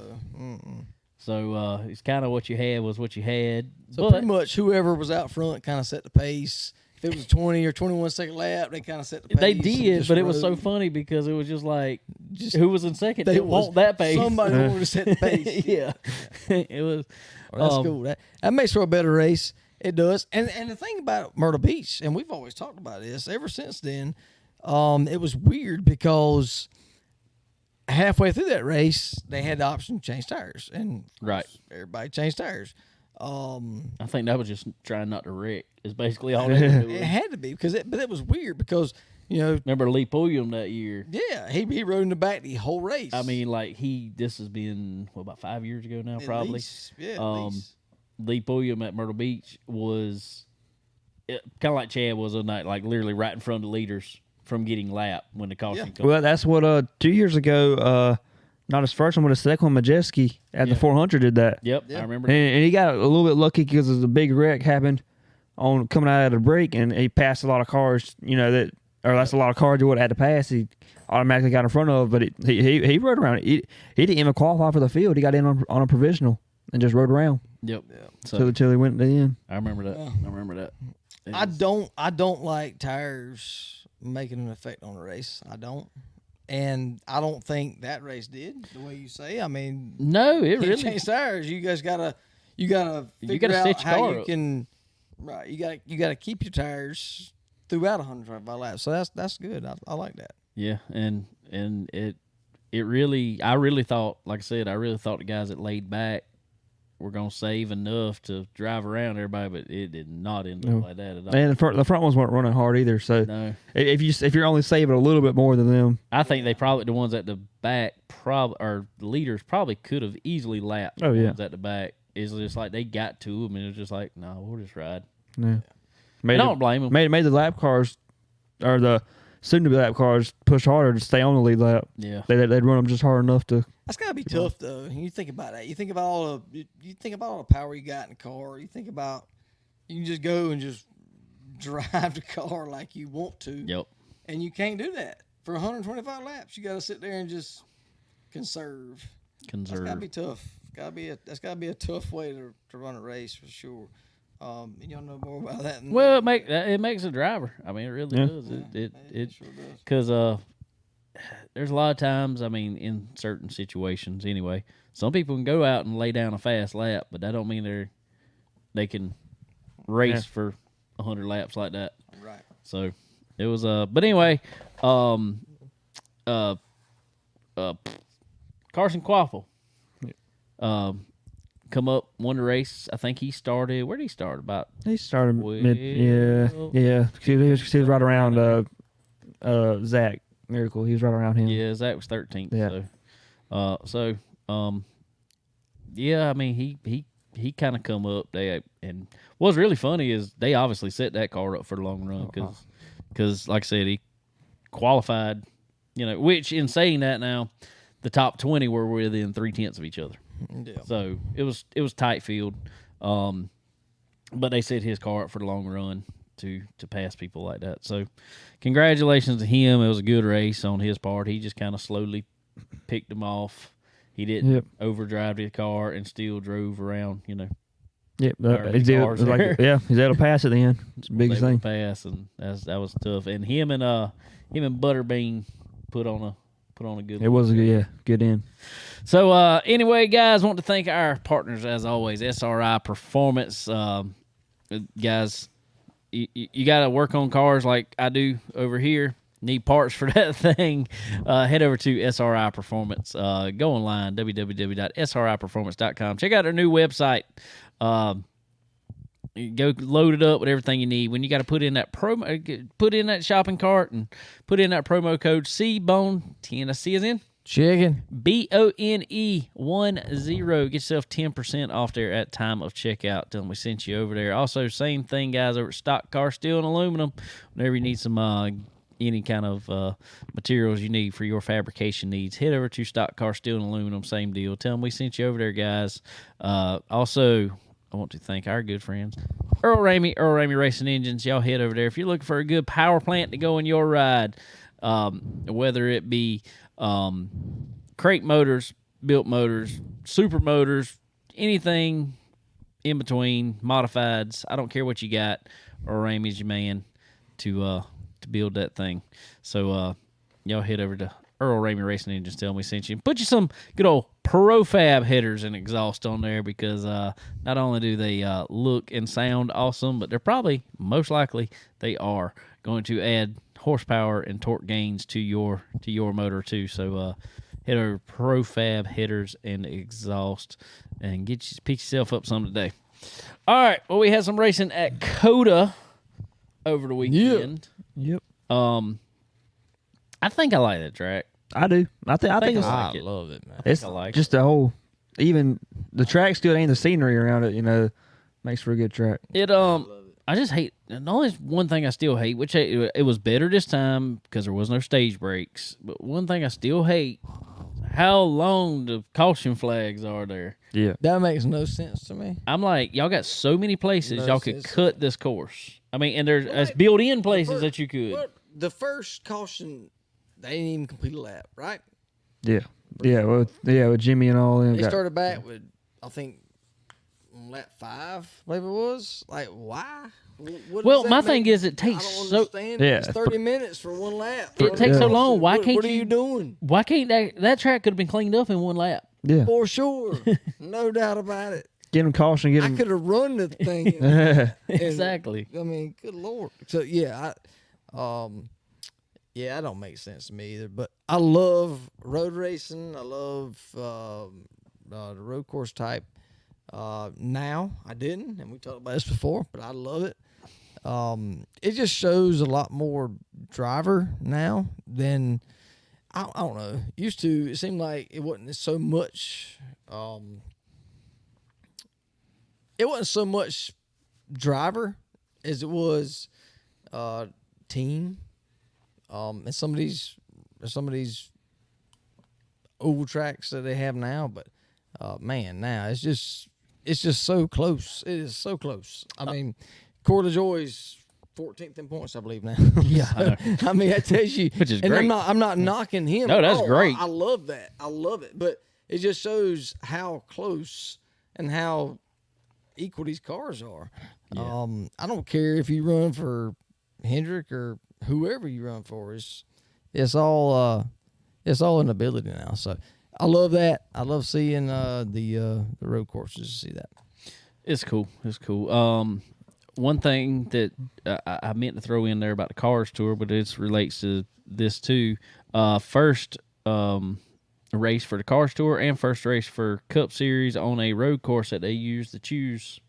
So it's kind of what you had was what you had. So but pretty much whoever was out front kind of set the pace. If it was a 20 or 21 second lap, they kind of set the pace. they and did, just but it was so rode. funny because it was just like Just- who was in second They didn't want that pace. Somebody wanted to set the pace. yeah, it was. Well, that's cool. That makes for a better race. It does. And the thing about Myrtle Beach, and we've always talked about this ever since then, it was weird because halfway through that race, they had the option to change tires, and Right. everybody changed tires. I think that was just trying not to wreck. Is basically all they were It doing. had to be but it was weird because Remember Lee Pulliam that year? yeah, he rode in the back the whole race. I mean, like this has been about 5 years ago now, At probably. least, yeah, at Um, least. Lee Pulliam at Myrtle Beach was kind of like Chad was a night, like literally right in front of the leaders from getting lap when the caution comes. well, that's what 2 years ago. Not his first one, but his second one, Majeski at the 400 did that. Yep, Yeah. I remember. And he got a little bit lucky because a big wreck happened on coming out of the break, and he passed a lot of cars. That's a lot of cars he would have had to pass. He automatically got in front of, but he rode around. He didn't even qualify for the field. He got in on a provisional and just rode around Yep. So till he went to the end. I remember that. Yeah. I remember that. It I was- don't like tires making an effect on the race. I don't. And I don't think that race did the way you say. I mean, No, it you really. change tires. You guys gotta figure gotta out set your how car you up. can. Right, you gotta keep your tires throughout 125 laps. So that's good. I like that. Yeah, and it really. I really thought, like I said, the guys that laid back were gonna save enough to drive around everybody, but it did not end up No. like that at all. And the front ones weren't running hard either. So No, if you're only saving a little bit more than them, I think they probably the ones at the back or the leaders probably could have easily lapped. Oh, the yeah. ones at the back. It's just like they got to them, and it was just like, no, we'll just ride. yeah. I don't blame them. Made the lap cars or the soon to be lap cars push harder to stay on the lead lap. Yeah, They'd run them just hard enough to. That's gotta be tough though. You think about that. You think about all the power you got in the car. You think about you can just go and just drive the car like you want to. yep. And you can't do that for 125 laps. You got to sit there and just conserve. That's Conserve. got to be tough. That's got to be a tough way to run a race for sure. Y'all know more about that. Than Well, it makes a driver. I mean, it really Yeah. does. It sure does. because there's a lot of times. I mean, in certain situations, anyway, some people can go out and lay down a fast lap, but that don't mean they can race Yeah. for 100 laps like that. Right. So it was but anyway, Carson Quaffle, come up, won the race. I think he started. Where did he start? About He started Well- mid, yeah. He was right around Zach Miracle. He was right around him. yeah, Zach was 13th. Yeah. Yeah. I mean, he kind of come up. And what's really funny is they obviously set that car up for the long run because like I said, he qualified. Which in saying that now, the top 20 were within 0.3 of each other. Yeah. So it was tight field, but they set his car up for the long run to pass people like that. So congratulations to him. It was a good race on his part. He just kind of slowly picked them off. He didn't overdrive his car and still drove around. Yep. However He's many able, cars there. he's able to pass at the end. It's the biggest able to thing. pass, and that was tough. And him and Butterbean put on a good. It was good end. So anyway, guys, want to thank our partners as always, SRI Performance. Guys, you got to work on cars like I do over here. Need parts for that thing? Head over to SRI Performance. Go online, www.sriperformance.com. Check out our new website. You go load it up with everything you need. When you got to put in that put in that shopping cart and put in that promo code CBONE, Tennessee is in Chicken. BONE 10. Get yourself 10% off there at time of checkout. Tell them we sent you over there. Also, same thing, guys, over at Stock Car Steel and Aluminum. Whenever you need some any kind of materials you need for your fabrication needs, head over to Stock Car Steel and Aluminum. Same deal. Tell them we sent you over there, guys. Also, I want to thank our good friends, Earl Ramey Racing Engines. Y'all head over there. If you're looking for a good power plant to go in your ride, whether it be crate motors, built motors, super motors, anything in between, modifieds, I don't care what you got, Earl Ramey's your man to build that thing. So y'all head over to Earl Ramey Racing Engines. Tell me sent you. Put you some good old Profab headers and exhaust on there because not only do they look and sound awesome, but they're probably, most likely, they are going to add horsepower and torque gains to your motor too. So head over to Profab headers and exhaust and pick yourself up some today. All right. Well, we had some racing at Coda over the weekend. Yep. I think I like that track. I do. I think it's, I love it, man. it's I like just the whole, even the track's good and the scenery around it, makes for a good track. I just hate, and only one thing I still hate, which it was better this time because there was no stage breaks. But one thing I still hate, how long the caution flags are there. Yeah. That makes no sense to me. I'm like, y'all got so many places No y'all could sense. cut this course. I mean, and there's Right. built-in places that you could. Well, the first caution, they didn't even complete a lap, right? Yeah. Yeah. With Jimmy and all them. They started back with, I think, on lap 5, I believe it was. Like, why? What Well, does that my make? thing is it I takes don't so understand. Yeah. It's 30 minutes for one lap. It takes so long. Why can't what are you- you doing? Why can't that track could have been cleaned up in one lap? Yeah. For sure. No doubt about it. Get him caution. Get I him. could have run the thing. Exactly. I mean, good Lord. So, yeah, that don't make sense to me either. But I love road racing. I love the road course type. Now, I didn't, and we talked about this before, but I love it. It just shows a lot more driver now than, I don't know. Used to, it seemed like it wasn't so much, driver as it was team. And some of these oval tracks that they have now, but man, now it's just so close. It is so close. I mean, Coeur d'Aljoy's 14th in points, I believe now. Yeah, I mean, that tells you, Which is and great. I'm not knocking him. No, that's at all. great. I love that. I love it, but it just shows how close and how equal these cars are. Yeah. I don't care if you run for Hendrick or whoever you run for. It's all an ability now. So I love that. I love seeing the road courses. See that. It's cool. It's cool. One thing that I meant to throw in there about the Cars Tour, but it relates to this too. First race for the Cars Tour and first race for Cup Series on a road course that they use the Choose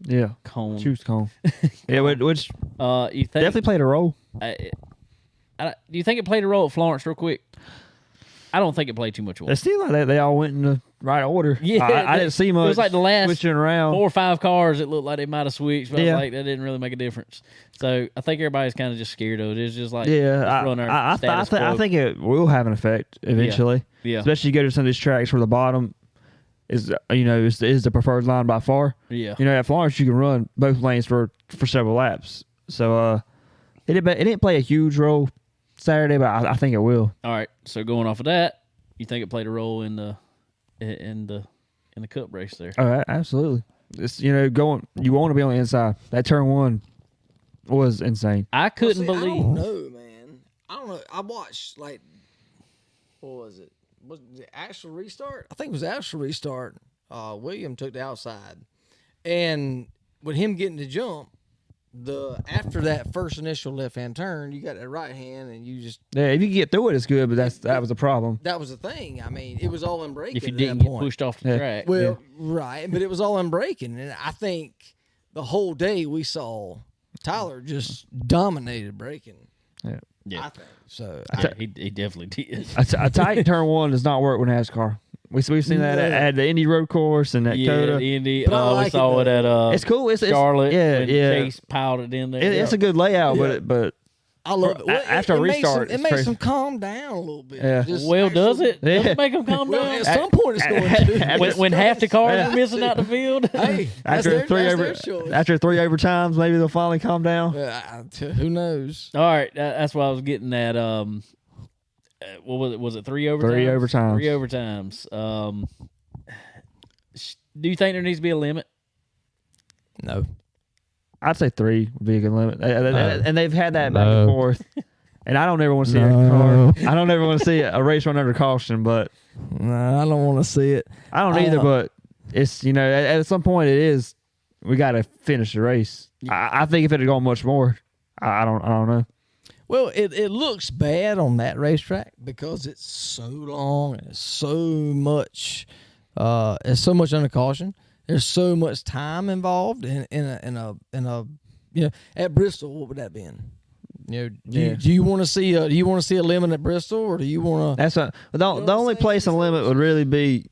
Yeah. cone. Choose cone. Yeah, which You think? definitely played a role. Do you think it played a role at Florence, real quick? I don't think it played too much of It one. seemed like they all went in the right order. Yeah, I didn't see much. It was like the last switching around. 4 or 5 cars. It looked like they might have switched, but I Yeah. was like, that didn't really make a difference. So I think everybody's kind of just scared of it. It's just like, Yeah, let's run our I status quo. think it will have an effect eventually. Yeah. Especially you go to some of these tracks where the bottom is the preferred line by far. Yeah. At Florence you can run both lanes for several laps. So it didn't play a huge role Saturday, but I think it will. All right. So going off of that, you think it played a role in the Cup race there? Oh, absolutely. It's going. You want to be on the inside. That turn 1 was insane. I couldn't I believe. don't know, man. I don't know. I watched what was it? Was it actual restart? I think it was actual restart. William took the outside, and with him getting the jump, after that first initial left hand turn, you got that right hand, and you just Yeah, if you can get through it, it's good. But that was a problem. that was the thing. I mean, it was all in braking. If you at didn't that get point. pushed off the Yeah. track. Well, right, but it was all in braking, and I think the whole day we saw Tyler just dominated braking. Yeah. I think so. He definitely did. A tight turn one does not work with NASCAR. We've seen that at the Indy Road Course and at COTA. Indy. But I We like saw it at It's cool. It's Charlotte. Yeah, when yeah. Chase piled it in there. It's a good layout, but I love it. Well, after a restart, it it's makes crazy. them calm down a little bit. Yeah. Just well, does actually- it? Does Yeah. it make them calm Well, down? at some point it's going to. when half the cars Yeah. are missing out the field. Hey, that's after their choice. after 3 overtimes, maybe they'll finally calm down. Who knows? All right, that's what I was getting at. What was it? Was it 3 overtimes? 3 overtimes. 3 overtimes. Do you think there needs to be a limit? No. I'd say 3 would be a good limit. And they've had that back No. and forth. And I don't ever want to see a car. I don't ever want to see a race run under caution, but No, I don't want to see it. I don't either. But it's, at some point it is, we got to finish the race. I think if it had gone much more, I don't know. Well, it looks bad on that racetrack because it's so long and it's so much under caution. There's so much time involved in a at Bristol. What would that be? Do you want to see a limit at Bristol, or do you want to? The only place a limit would really be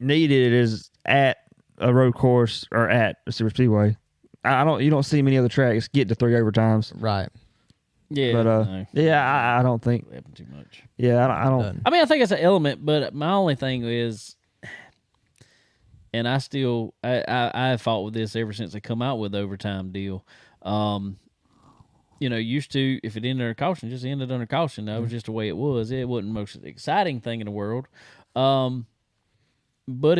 needed is at a road course or at a super speedway. You don't see many other tracks get to 3 overtimes. Right. Yeah, But no. I don't think. It happened too much. Yeah, I don't. I mean, I think it's an element, but my only thing is, and I have fought with this ever since they come out with the overtime deal. Used to, if it ended under caution, just ended under caution. That was just the way it was. It wasn't the most exciting thing in the world. But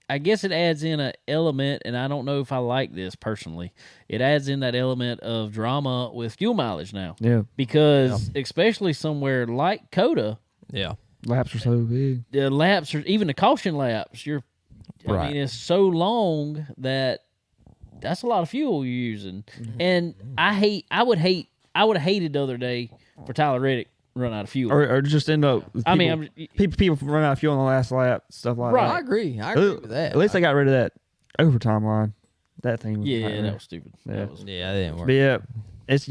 I guess it adds in an element, and I don't know if I like this personally. It adds in that element of drama with fuel mileage now. Yeah. Because especially somewhere like COTA, Yeah. Laps are so big. the laps, or even the caution laps, I Right. mean, it's so long that's a lot of fuel you're using. And I would have hated the other day for Tyler Reddick run out of fuel. Or just end up. With people run out of fuel on the last lap, stuff like Right. that. I agree with that. At least they got rid of that overtime line. That thing was Yeah, that was stupid. Yeah. That was, Yeah, that didn't work. But yeah, it's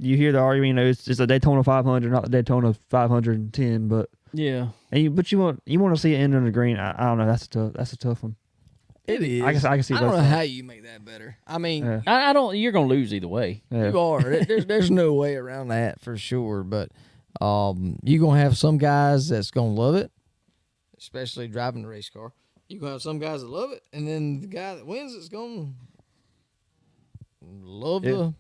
you hear the argument, it's a Daytona 500, not the Daytona 510, but yeah. you want to see it end on the green. I don't know. That's a tough one. It is. I can see I don't both know sides. how you make that better. I mean, Yeah. I don't. You're gonna lose either way. Yeah. you are. There's no way around that for sure. But you're gonna have some guys that's gonna love it, especially driving the race car. You're gonna have some guys that love it, and then the guy that wins is gonna love the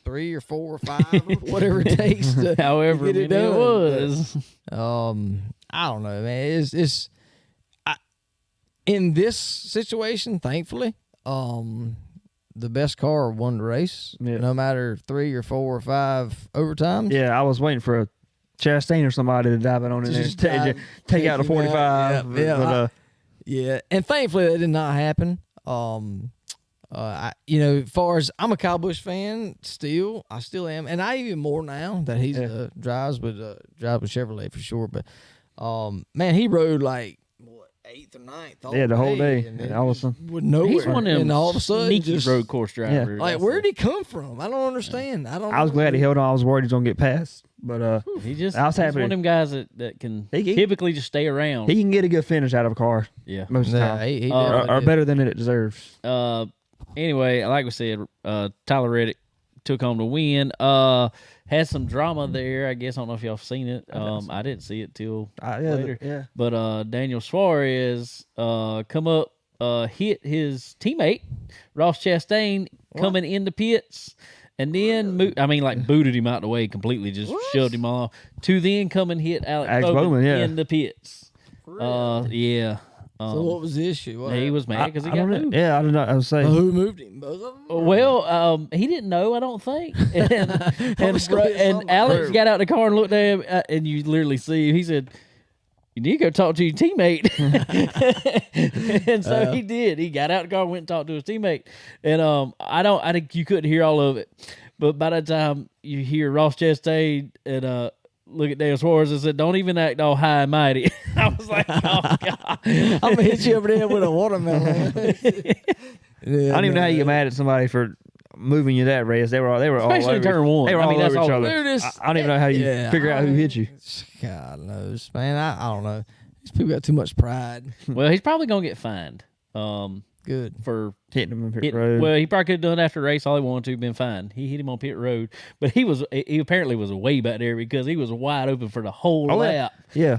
3 or 4 or 5 or whatever it takes to However get it many it done. was. I don't know, man. It's in this situation, thankfully, the best car won the race. Yeah. No matter 3 or 4 or 5 overtimes. Yeah, I was waiting for a Chastain or somebody to dive it on in there, Just take out the him out. 45. Yeah, but, Yeah, and thankfully that did not happen. As far as I'm a Kyle Busch fan, I still am, and I even more now that he drives with Chevrolet for sure. But man, he rode like 8th or 9th. Yeah, the whole day. and All of a sudden. with nowhere. He's one of them and all of a sudden, sneaky just, road course drivers. like, That's where did he come from? I don't understand. I was glad he held on. I was worried he was gonna get past, but He's I was happy. one of them guys that can He- typically just stay around. he can get a good finish out of a car Yeah. most of the Yeah, time, he or definitely did. better than it deserves. Anyway, like we said, Tyler Reddick took home the win. Had some drama there. I guess I don't know if y'all have seen it. I didn't see it till later. Yeah. But Daniel Suarez come up, hit his teammate Ross Chastain coming in the pits, and then booted him out the way completely, just shoved him off. To then come and hit Alex Bowman yeah. in the pits. Yeah. So what was the issue? What He was mad because he I got don't know. moved. Yeah, I don't know. I was saying. Who moved him? Both of them? Well, he didn't know, I don't think. was gonna be And something. Alex got out the car and looked at him, and you literally see him. He said, "You need to go talk to your teammate." And so he did. He got out the car, and went and talked to his teammate. And I think you couldn't hear all of it, but by the time you hear Ross Chastain and look at Daniel Suarez and said, "Don't even act all high and mighty." I was like, "Oh God!" I'm gonna hit you over there with a watermelon. Yeah, I don't even know how you get mad at somebody for moving you that race. They were all Especially over. turn one. They were I all mean, that's over each all- other. Dude, it's- I don't even know how you figure out who hit you. God knows, man. I don't know. These people got too much pride. Well, he's probably gonna get fined. Good. For Hitting him on pit hitting, road. well, he probably could have done it after the race all he wanted to, been fine. He hit him on pit road, but he apparently was way back there because he was wide open for the whole lap. Yeah.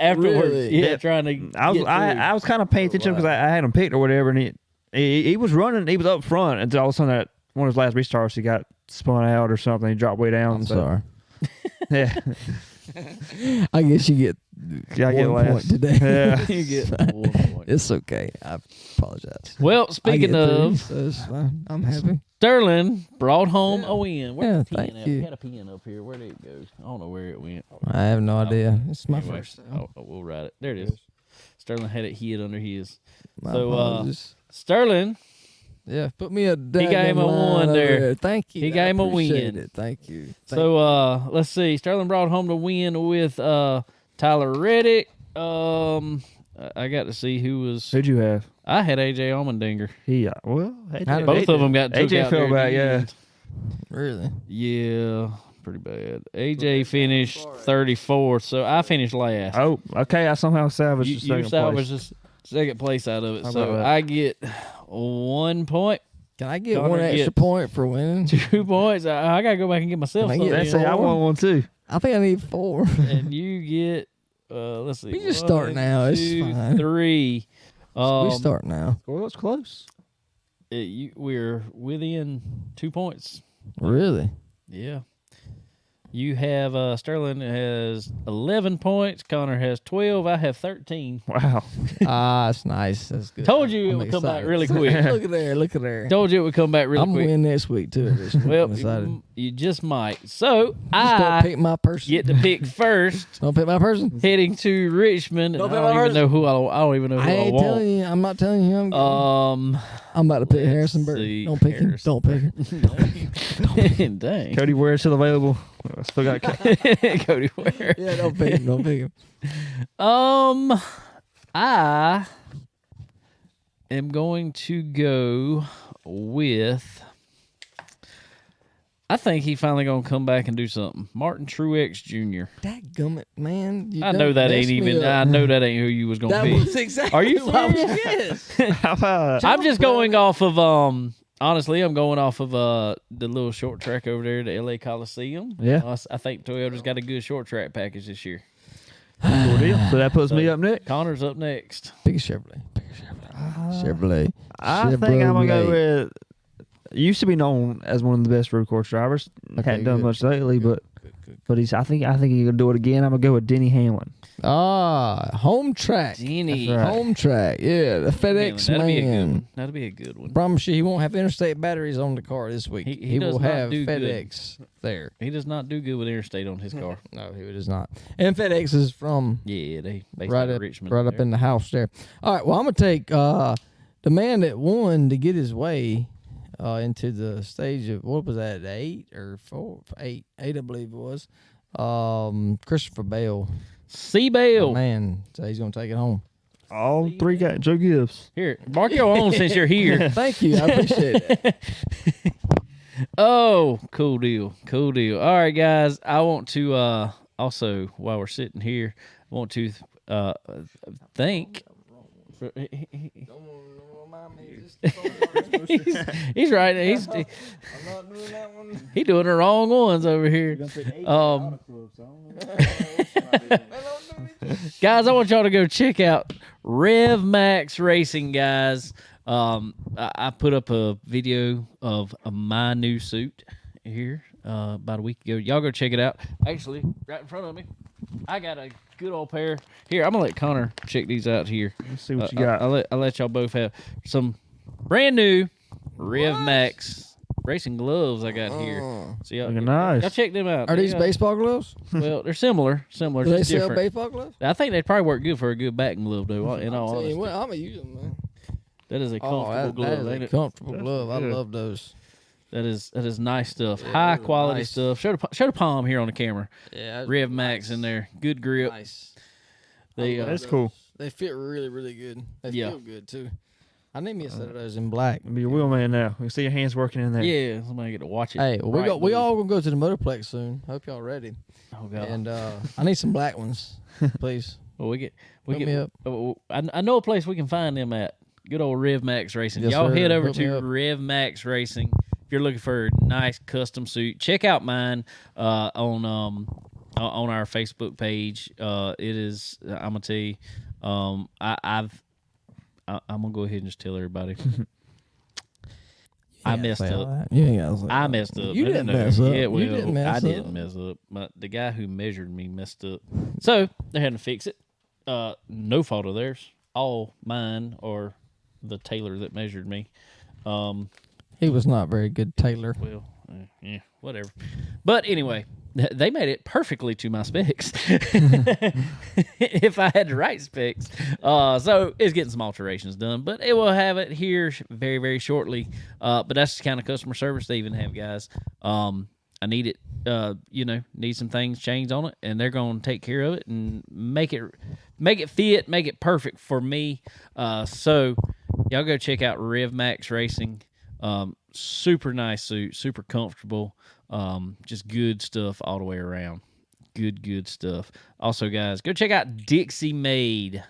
Afterwards, Really? yeah, Yeah. trying to. I was kind of paying attention because I had him picked or whatever, and he was running. He was up front until all of a sudden that one of his last restarts he got spun out or something. He dropped way down. I'm so, sorry. Yeah. I guess you get I get one last. point today. Yeah. You get 1 point. It's okay. I apologize. Well, I speaking get of, three, so it's fine. I'm happy. Sterling brought home a win. Where's the Yeah, pen thank at? you. We had a pen up here. Where did it go? I don't know where it went. I have no idea. It's my Anyway, first time. we'll write it. There it is. Sterling had it hid under his. My So, apologies. Got Yeah, put me a gave him a line one over there. Thank you. He I gave him a appreciate win. it. Thank you. So let's see. Sterling brought home the win with Tyler Reddick. I got to see who was. Who'd you have? I had AJ Allmendinger. AJ, Both of them got took AJ out fell there at back, the yeah. end. Really? Yeah, pretty bad. AJ finished 34th, so I finished last. Oh, okay. I somehow salvaged the You second salvaged place. the second place out of it, How so about that? I get 1 point, Can I get Connor one extra gets- point for winning? 2 points. I gotta go back and get myself Can I get something. That's it. I four? want one too. I think I need 4. And you get let's see. We just start now. It's 2, fine. 3. we start now. Well, that's close. We're within 2 points. Really? Yeah. You have Sterling has 11 points. Connor has 12. I have 13. Wow. That's nice. That's good. Told you it I'm would come back excited. really quick. Look at there. Look at there. Told you it would come back really I'm quick. gonna win next week too. This week. Well, I'm excited. you just might. So Don't I pick my person. get to pick first, Don't pick my person. heading to Richmond. And Don't I pick don't my even person. know who I don't even know who I I ain't want. telling you. I'm not telling you. I'm about to pick let's Harrison Burke. see. Don't pick him. Harrison Don't pick him. Dang. Cody Ware's still available. I still got. Cody Ware. Yeah, don't pick him. Don't pick him. I am going to go with. I think he finally gonna come back and do something. Martin Truex Jr. Dadgummit, man. You I done know that messed ain't me even. up. I know that ain't who you was gonna That pick. was exactly Are you what I was- serious? Yes. How about? I'm just going off of honestly, I'm going off of the little short track over there, the LA Coliseum. Yeah. I think Toyota's got a good short track package this year. Cool deal. So that puts me up next. Connor's up next. Pick a Chevrolet. Pick a Chevrolet. Chevrolet. I think I'm gonna go Chevrolet. with. Used to be known as one of the best road course drivers. Hadn't done good. much lately, but Good. I think he can do it again. I'm gonna go with Denny Hamlin. Home track. Denny. That's right. Home track. Yeah, the FedEx That'll be a good man. one. That'll be a good one. Promise you, he won't have interstate batteries on the car this week. He does will not have do good. FedEx there. He does not do good with interstate on his car. No, he does not. And FedEx is from Yeah, they based right out of up, Richmond. right up in the house there. All right, well, I'm gonna take the man that won to get his way into the stage of what was that, 8 or 4? 8, I believe it was. Christopher Bale, C Bale. man, so he's gonna take it home. All three got Joe Gibbs. Here, mark your own since you're here. Thank you, I appreciate it. Oh, cool deal. Cool deal. All right, guys. I want to also, while we're sitting here, I want to thank. He's right. He's he doing the wrong ones over here. Guys, I want y'all to go check out Rev Max Racing, guys. I put up a video of my new suit here about a week ago. Y'all go check it out. Actually, right in front of me, I got a good old pair. Here, I'm gonna let Connor check these out here. Let's see what you got. I'll let y'all both have some brand new Rev Max racing gloves I got here. So y'all, Looking nice. y'all check them out. Are these They, baseball gloves? Well, they're similar, Do they just sell different. baseball gloves? I think they probably work good for a good batting glove, though. In all Tell honesty, you what, I'm gonna use them, man. that is a comfortable that glove. is ain't a it? comfortable glove. I good. love those. That is nice stuff. High quality nice. stuff. Show the palm here on the camera. Yeah, Rev Max in there. Good grip. nice. They I love That's those. cool. They fit really, really good. They Yeah. feel good too. I need me a set of those in black. Be a wheelman now. We see your hands working in there. Yeah, somebody get to watch it. Hey, well, Right, we move. all gonna go to the Motorplex soon. Hope y'all ready. Oh god. And I need some black ones, please. Well, we Hook get. me up. I know a place we can find them at. Good old Rev Max Racing. Yes, Y'all sir. head over Hook me to up. Rev Max Racing if you're looking for a nice custom suit. Check out mine on our Facebook page. It is. I'm gonna tell you. I'm gonna go ahead and just tell everybody. I messed up. You ain't gotta say I that. messed up. You No, didn't no, no. mess up. Yeah, well, You didn't mess I up. didn't mess up. But the guy who measured me messed up. So they're having to fix it. No fault of theirs. All mine or the tailor that measured me. He was not very good, Taylor. Well, yeah, whatever. But anyway, they made it perfectly to my specs. If I had the right specs. So it's getting some alterations done, but it will have it here very, very shortly. But that's the kind of customer service they even have, guys. I need it, need some things changed on it, and they're going to take care of it and make it fit, make it perfect for me. So y'all go check out Rev Max Racing. Super nice suit, super comfortable. Just good stuff all the way around. Good stuff. Also, guys, go check out Dixie Made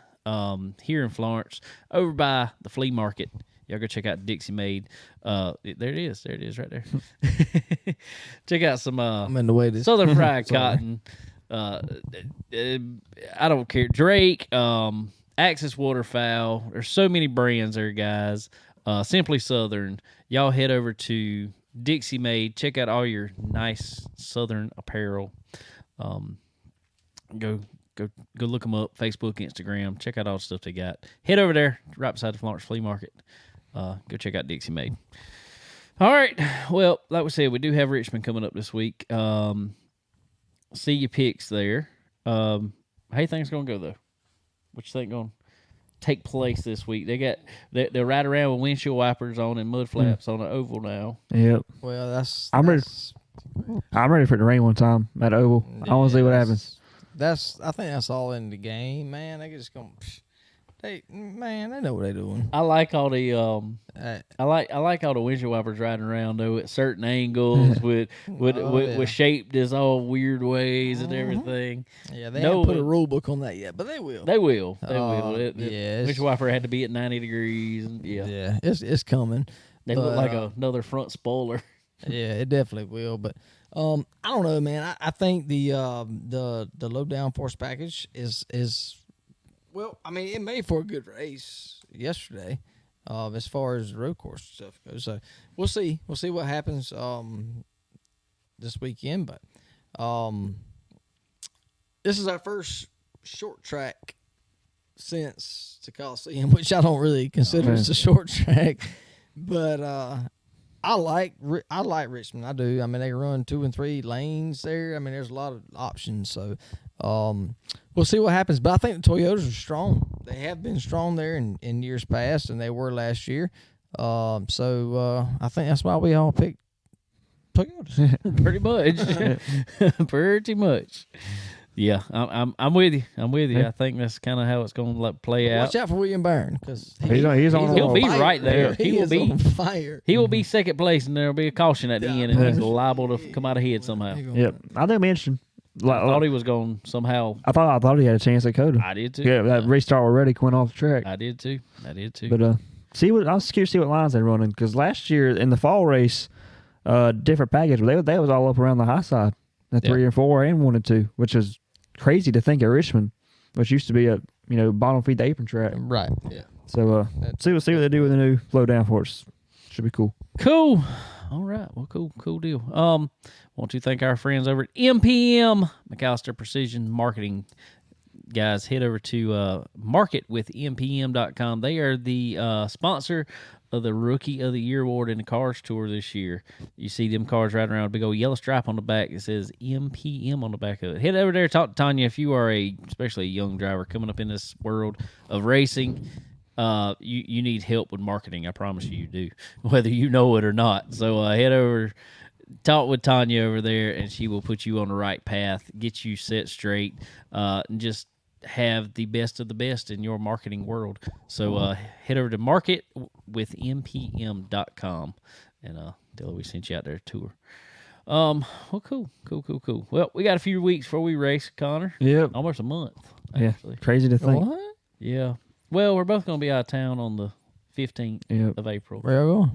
here in Florence, over by the flea market. Y'all go check out Dixie Made. There it is right there. Check out some I'm in the way. This Southern Fried Sorry. Cotton. I don't care. Drake, Axis Waterfowl. There's so many brands there, guys. Simply Southern. Y'all head over to Dixie Made. Check out all your nice Southern apparel. Go look them up. Facebook, Instagram. Check out all the stuff they got. Head over there, right beside the Florence Flea Market. Go check out Dixie Made. All right. Well, like we said, we do have Richmond coming up this week. See your picks there. How you think it's gonna go though? What you think going to take place this week? They're right around with windshield wipers on and mud flaps on the oval now. Yep. Well, I'm ready for it to rain one time at Oval. I want to see what happens. I think that's all in the game, man. They just gonna. They know what they're doing. I like all the I like all the windshield wipers riding around though at certain angles with shaped as all weird ways and everything. Yeah, they haven't put a rule book on that yet, but they will. They will. Yeah, windshield wiper had to be at 90 degrees. And yeah, it's coming. They look like another front spoiler. Yeah, it definitely will. But I don't know, man. I think the low downforce package is well. I mean, it made for a good race yesterday, as far as road course stuff goes. So we'll see. We'll see what happens this weekend. But this is our first short track since the Coliseum, which I don't really consider it's a short track, but I like Richmond. I do. I mean, they run 2 and 3 lanes there. I mean, there's a lot of options. So we'll see what happens. But I think the Toyotas are strong. They have been strong there in years past, and they were last year. So I think that's why we all picked Toyotas. Pretty much. Pretty much. Yeah, I'm with you. Yeah. I think that's kind of how it's going to play out. Watch out for William Byrne, because He'll be fire. right there. He will be on fire. He will be second place, and there'll be a caution at the end, and he's liable to come out ahead somehow. Yep. I think I mentioned. I thought he was going somehow. I thought he had a chance at Coda. I did too. Yeah, that restart already went off the track. I did too. But I was curious to see what lines they're running, because last year in the fall race, different package, they was all up around the high side, the 3 and 4 and 1 and 2, which is crazy to think at Richmond, which used to be a bottom feed the apron track. Right. Yeah. So see what they do with the new low downforce. Should be cool. Cool. All right. Well, cool deal. Want to thank our friends over at MPM McAllister Precision Marketing. Guys, head over to marketwithmpm.com. They are the sponsor of the Rookie of the Year award in the Cars Tour this year. You see them cars riding around with a big old yellow stripe on the back. It says MPM on the back of it. Head over there, talk to Tanya if you are especially a young driver coming up in this world of racing. You need help with marketing. I promise you do, whether you know it or not. So head over, talk with Tanya over there, and she will put you on the right path, get you set straight, and just have the best of the best in your marketing world. So head over to marketwithmpm.com and tell her we sent you out there a tour. Well, cool. Well, we got a few weeks before we race, Connor. Yep. Almost a month, actually. Yeah. Crazy to think. What? Yeah. Well, we're both going to be out of town on the 15th of April. Where are you going?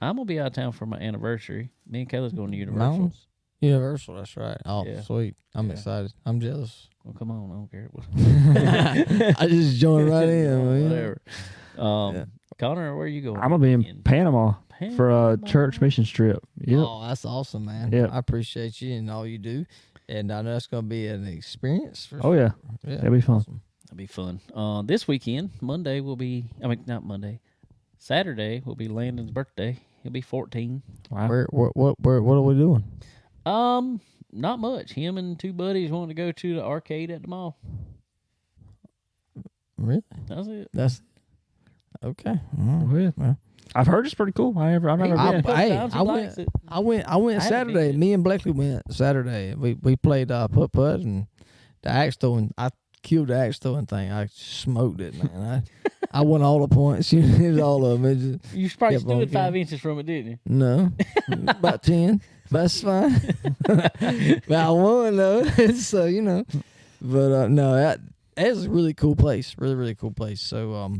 I'm going to be out of town for my anniversary. Me and Kayla's going to Universal. Mountains? Universal, that's right. Oh, Yeah. sweet. I'm excited. I'm jealous. Well, come on. I don't care. I just joined right in. Whatever. Connor, where are you going? I'm going to be in Panama for a church mission trip. Yep. Oh, that's awesome, man. Yep. I appreciate you and all you do. And I know it's going to be an experience. For Oh, sure. yeah. That'll be fun. Awesome. That'll be fun. This weekend, Monday will be, not Monday, Saturday will be Landon's birthday. He'll be 14. Wow. What are we doing? Not much. Him and two buddies wanted to go to the arcade at the mall. Really? That's it. That's okay. Well, I've heard it's pretty cool. I've never been. I went Saturday. Me and Blakely went Saturday. We played putt and the axe throwing. I killed the axe throwing thing. I smoked it, man. I won all the points. It was all of them. You probably kept on stood 5 going. inches from it, didn't you? No, about 10. That's fine. But I won though, so you know. But no, that's a really cool place. Really cool place. So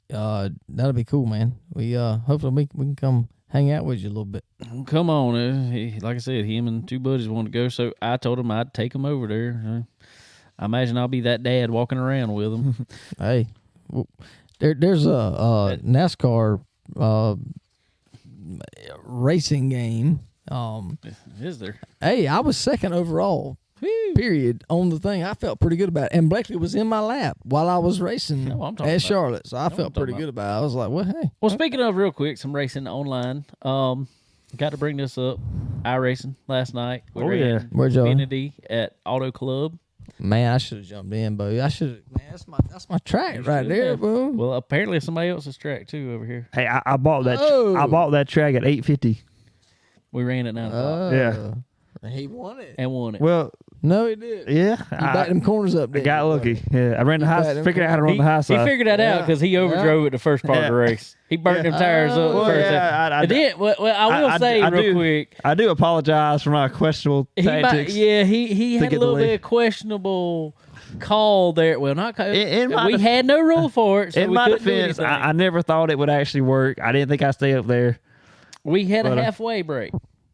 that'll be cool, man. We hopefully we can come hang out with you a little bit. Come on. Like I said, him and two buddies wanted to go, so I told him I'd take them over there. I imagine I'll be that dad walking around with them. Hey, there's a NASCAR racing game. Is there? Hey, I was second overall. Period on the thing. I felt pretty good about it. And Blakely was in my lap while I was racing at Charlotte. So I felt pretty good about it. I was like, well, hey. Well, speaking of real quick, some racing online. Got to bring this up. iRacing last night. We ran Where'd y'all? Infinity at Auto Club. Man, I should have jumped in, bro. Man, that's my track right there, bro. Well, apparently somebody else's track too over here. Hey, I bought that. Oh. I bought that track at $8.50. We ran at 9 o'clock Yeah. He won it. and won it. Well, No, he did. yeah. He backed them corners up. I Didn't got he, lucky. Yeah, I ran the high. backed Figured out how to run the high He side. figured that out because he overdrove it the first part of the race. He burnt them tires up. Well, first. yeah, I did. Well, I will say real quick. I do apologize for my questionable tactics. He had get a the little lead. bit of questionable call there. Well, not In my we had no rule for it. So in we my couldn't do defense, anything. I never thought it would actually work. I didn't think I'd stay up there, We had But, a halfway break.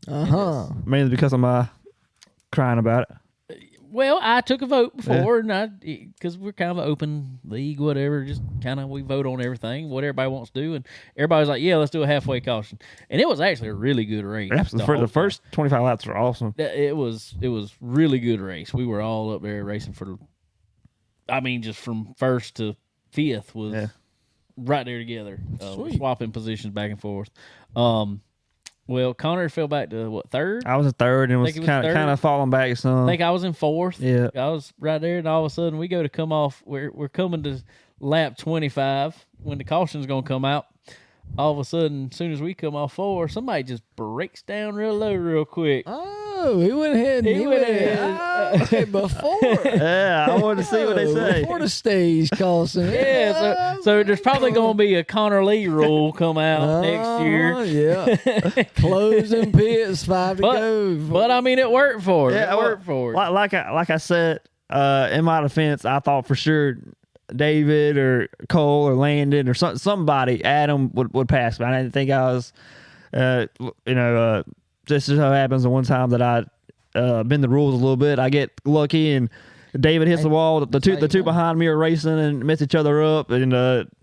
mainly because I'm crying about it. Well, I took a vote before, and because we're kind of an open league, whatever. Just kind of we vote on everything, what everybody wants to do, and everybody's like, "Yeah, let's do a halfway caution." And it was actually a really good race. The first 25 laps were awesome. It was really good race. We were all up there racing for. I mean, just from first to fifth was right there together, swapping positions back and forth. Well, Connor fell back to third? I was a third and was kind of falling back some. I think I was in fourth. Yeah. I was right there, and all of a sudden we go to come off. We're coming to lap 25 when the caution's going to come out. All of a sudden, as soon as we come off four, somebody just breaks down real low real quick. Oh, he went ahead. He went ahead. Oh, okay, before. Yeah, I wanted to see what they say. Before the stage caution. Yeah, so there's probably going to be a Connor Lee rule come out next year. Yeah. Closing pits, 5 to go. But I mean, it worked for it. Yeah, It worked for it. Like I said, in my defense, I thought for sure David or Cole or Landon or somebody, Adam would pass me. I didn't think I was, just as so happens the one time that I bend the rules a little bit, I get lucky and David hits the wall. The two behind me are racing and mess each other up, and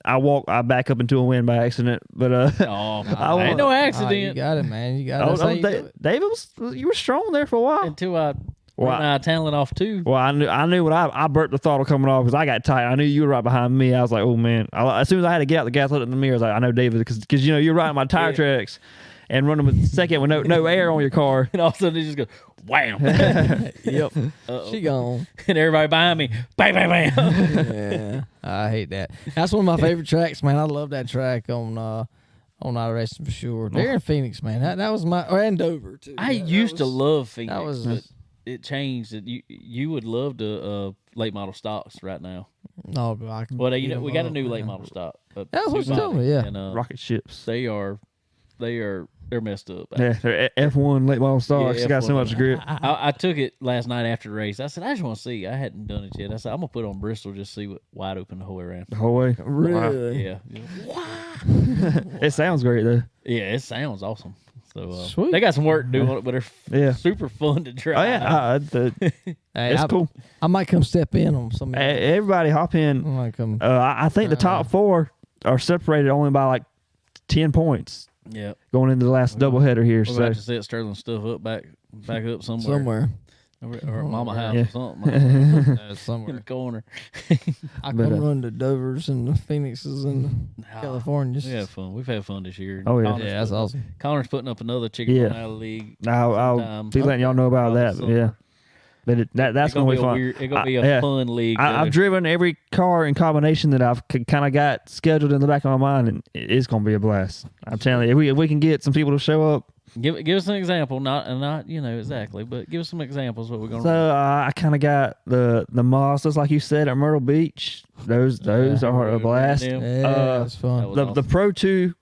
I back up into a win by accident. But ain't no accident. You got it, man. You got it. David you were strong there for a while Until I ran my talent off too. Well, I knew when I burnt the throttle coming off because I got tight. I knew you were right behind me. I was like, oh man. As soon as I had to get out the gas, look in the mirror. I was like, I know David because you're right on my tire tracks and running with second with no air on your car. And all of a sudden it just goes wham. Yep. She gone. And everybody behind me, bang, bang, bang. Yeah, I hate that. That's one of my favorite tracks, man. I love that track on iRacing for sure. There in Phoenix, man. That was and Dover too. I used to love Phoenix. That was but it changed. That you would love to late model stocks right now. No, but I can. Well, eat 'em we got a up, new late man. model stock. That's what you told me, yeah. And, Rocket ships. they're messed up. Yeah, they're F1 late model stocks. Yeah, got so F1. much grip. I took it last night after the race. I said, I just want to see. I hadn't done it yet. I said, I'm going to put it on Bristol just see what wide open the whole way around. The whole way. Really? Yeah. It sounds great though. Yeah, it sounds awesome. So Sweet. they got some work to do on it, but they're super fun to try. Oh yeah, Hey, it's cool. I might come step in on some. Everybody hop I in. might come. I think the top 4 are separated only by like 10 points Yeah. going into the last doubleheader here. We're So about to set Sterling stuff up back up somewhere. Or at Mama house Yeah. or something. In the Somewhere. corner. I But, come run the Dovers and the Phoenixes and Californias. We had fun. We've had fun this year. Oh, yeah. Connor's Yeah, that's putting up- awesome. Connor's putting up another chicken Yeah. run out of the league. I'll sometime. be letting y'all know about Probably that. But summer. yeah, but that's It's gonna be fun. It's gonna be a Yeah. fun league. I've driven every car in combination that I've kind of got scheduled in the back of my mind, and it's gonna be a blast. I'm telling you, if we can get some people to show up. Give us an example, not exactly, but give us some examples what we're gonna. So I kind of got the Mazdas, like you said, at Myrtle Beach. Those are a blast. Yeah. Yeah, it's fun. That was The awesome. Pro 2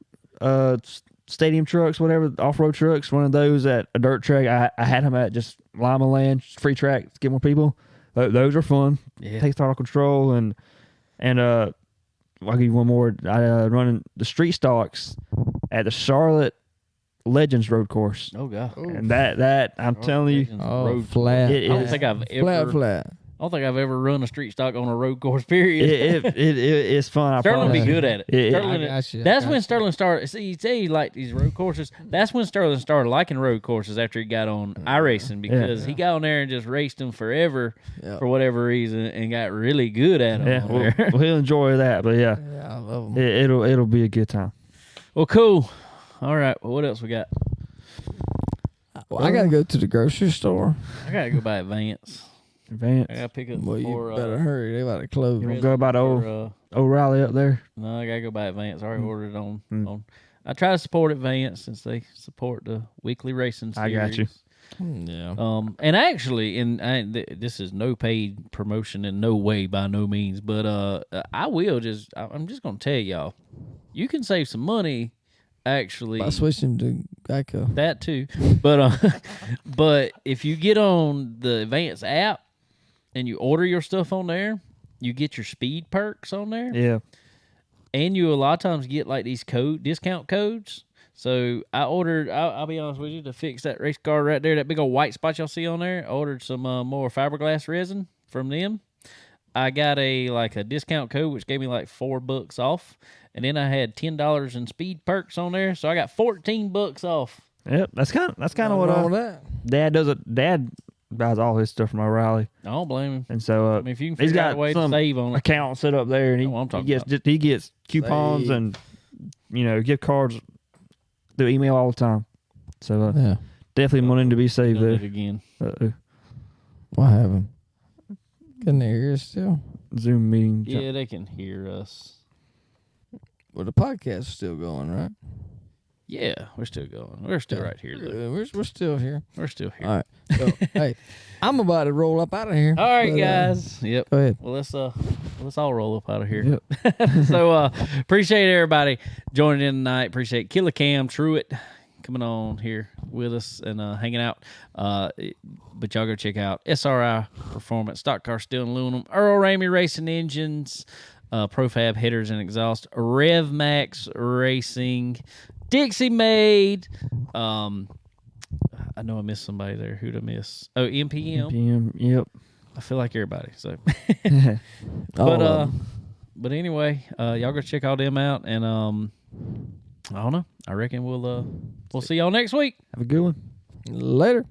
stadium trucks, whatever, off-road trucks, one of those at a dirt track. I had them at just Lima Land, free track to get more people. Those are fun. Yeah. Take throttle control and I'll give you one more. I running the street stocks at the Charlotte Legends Road Course. Oh god. And that I'm telling you, Oh, flat. It I don't is think I've ever. Flat. I don't think I've ever run a street stock on a road course. Period. it's fun. I Sterling promise. be good at it. It- Sterling, I got you, I that's got when you. Sterling started. See, you say he liked these road courses. That's when Sterling started liking road courses after he got on iRacing because he got on there and just raced them forever Yeah. for whatever reason and got really good at them. Yeah, on there. we'll enjoy that. But yeah, Yeah, I love them. it'll be a good time. Well, cool. All right. Well, what else we got? Well, I gotta go to the grocery store. I gotta go by Advance. Advance. I gotta pick up Well, you more. better hurry. They about to close. You wanna go by the old for, O'Reilly up there? No, I gotta go by Advance. I already ordered it on. I try to support Advance since they support the weekly racing series. I got you. Yeah. And actually, this is no paid promotion in no way by no means, but I'm just gonna tell y'all, you can save some money. Actually, By switching to Geico. that too, but if you get on the Advance app and you order your stuff on there, you get your speed perks on there. Yeah. And you a lot of times get like these discount codes. So I ordered, I'll be honest with you, to fix that race car right there, that big old white spot y'all see on there, I ordered some more fiberglass resin from them. I got a discount code which gave me like $4 off, and then I had $10 in speed perks on there, so I got $14 off. Yep. That's kind of what wrong with that? Dad does. Dad buys all his stuff from O'Reilly, I don't blame him. and so I mean, if you can he's figure out got a way to some save on it. account set up there, and That's what I'm talking about. he gets coupons Save. and gift cards through email all the time. So Yeah. definitely wanting to be saved Done it there. again. What happened? Couldn't they hear us still? Zoom meeting. Yeah, they can hear us. Well, the podcast's still going, right? Yeah, we're still going. We're still right here. Though. We're still here. We're still here. All right. So, hey, I'm about to roll up out of here. All right, but, guys. Yep. Go ahead. Well, let's all roll up out of here. So appreciate everybody joining in tonight. Appreciate Killa Cam Turett coming on here with us and hanging out. But y'all go check out SRI Performance, Stock Car Steel and Aluminum, Earl Ramey Racing Engines, Profab Headers and Exhaust, Rev Max Racing, Dixie Made. I know I missed somebody there. Who'd I miss? Oh, MPM. PM. Yep. I feel like everybody. So, Oh, but anyway, y'all go check all them out, and I don't know. I reckon we'll see y'all next week. Have a good one. later.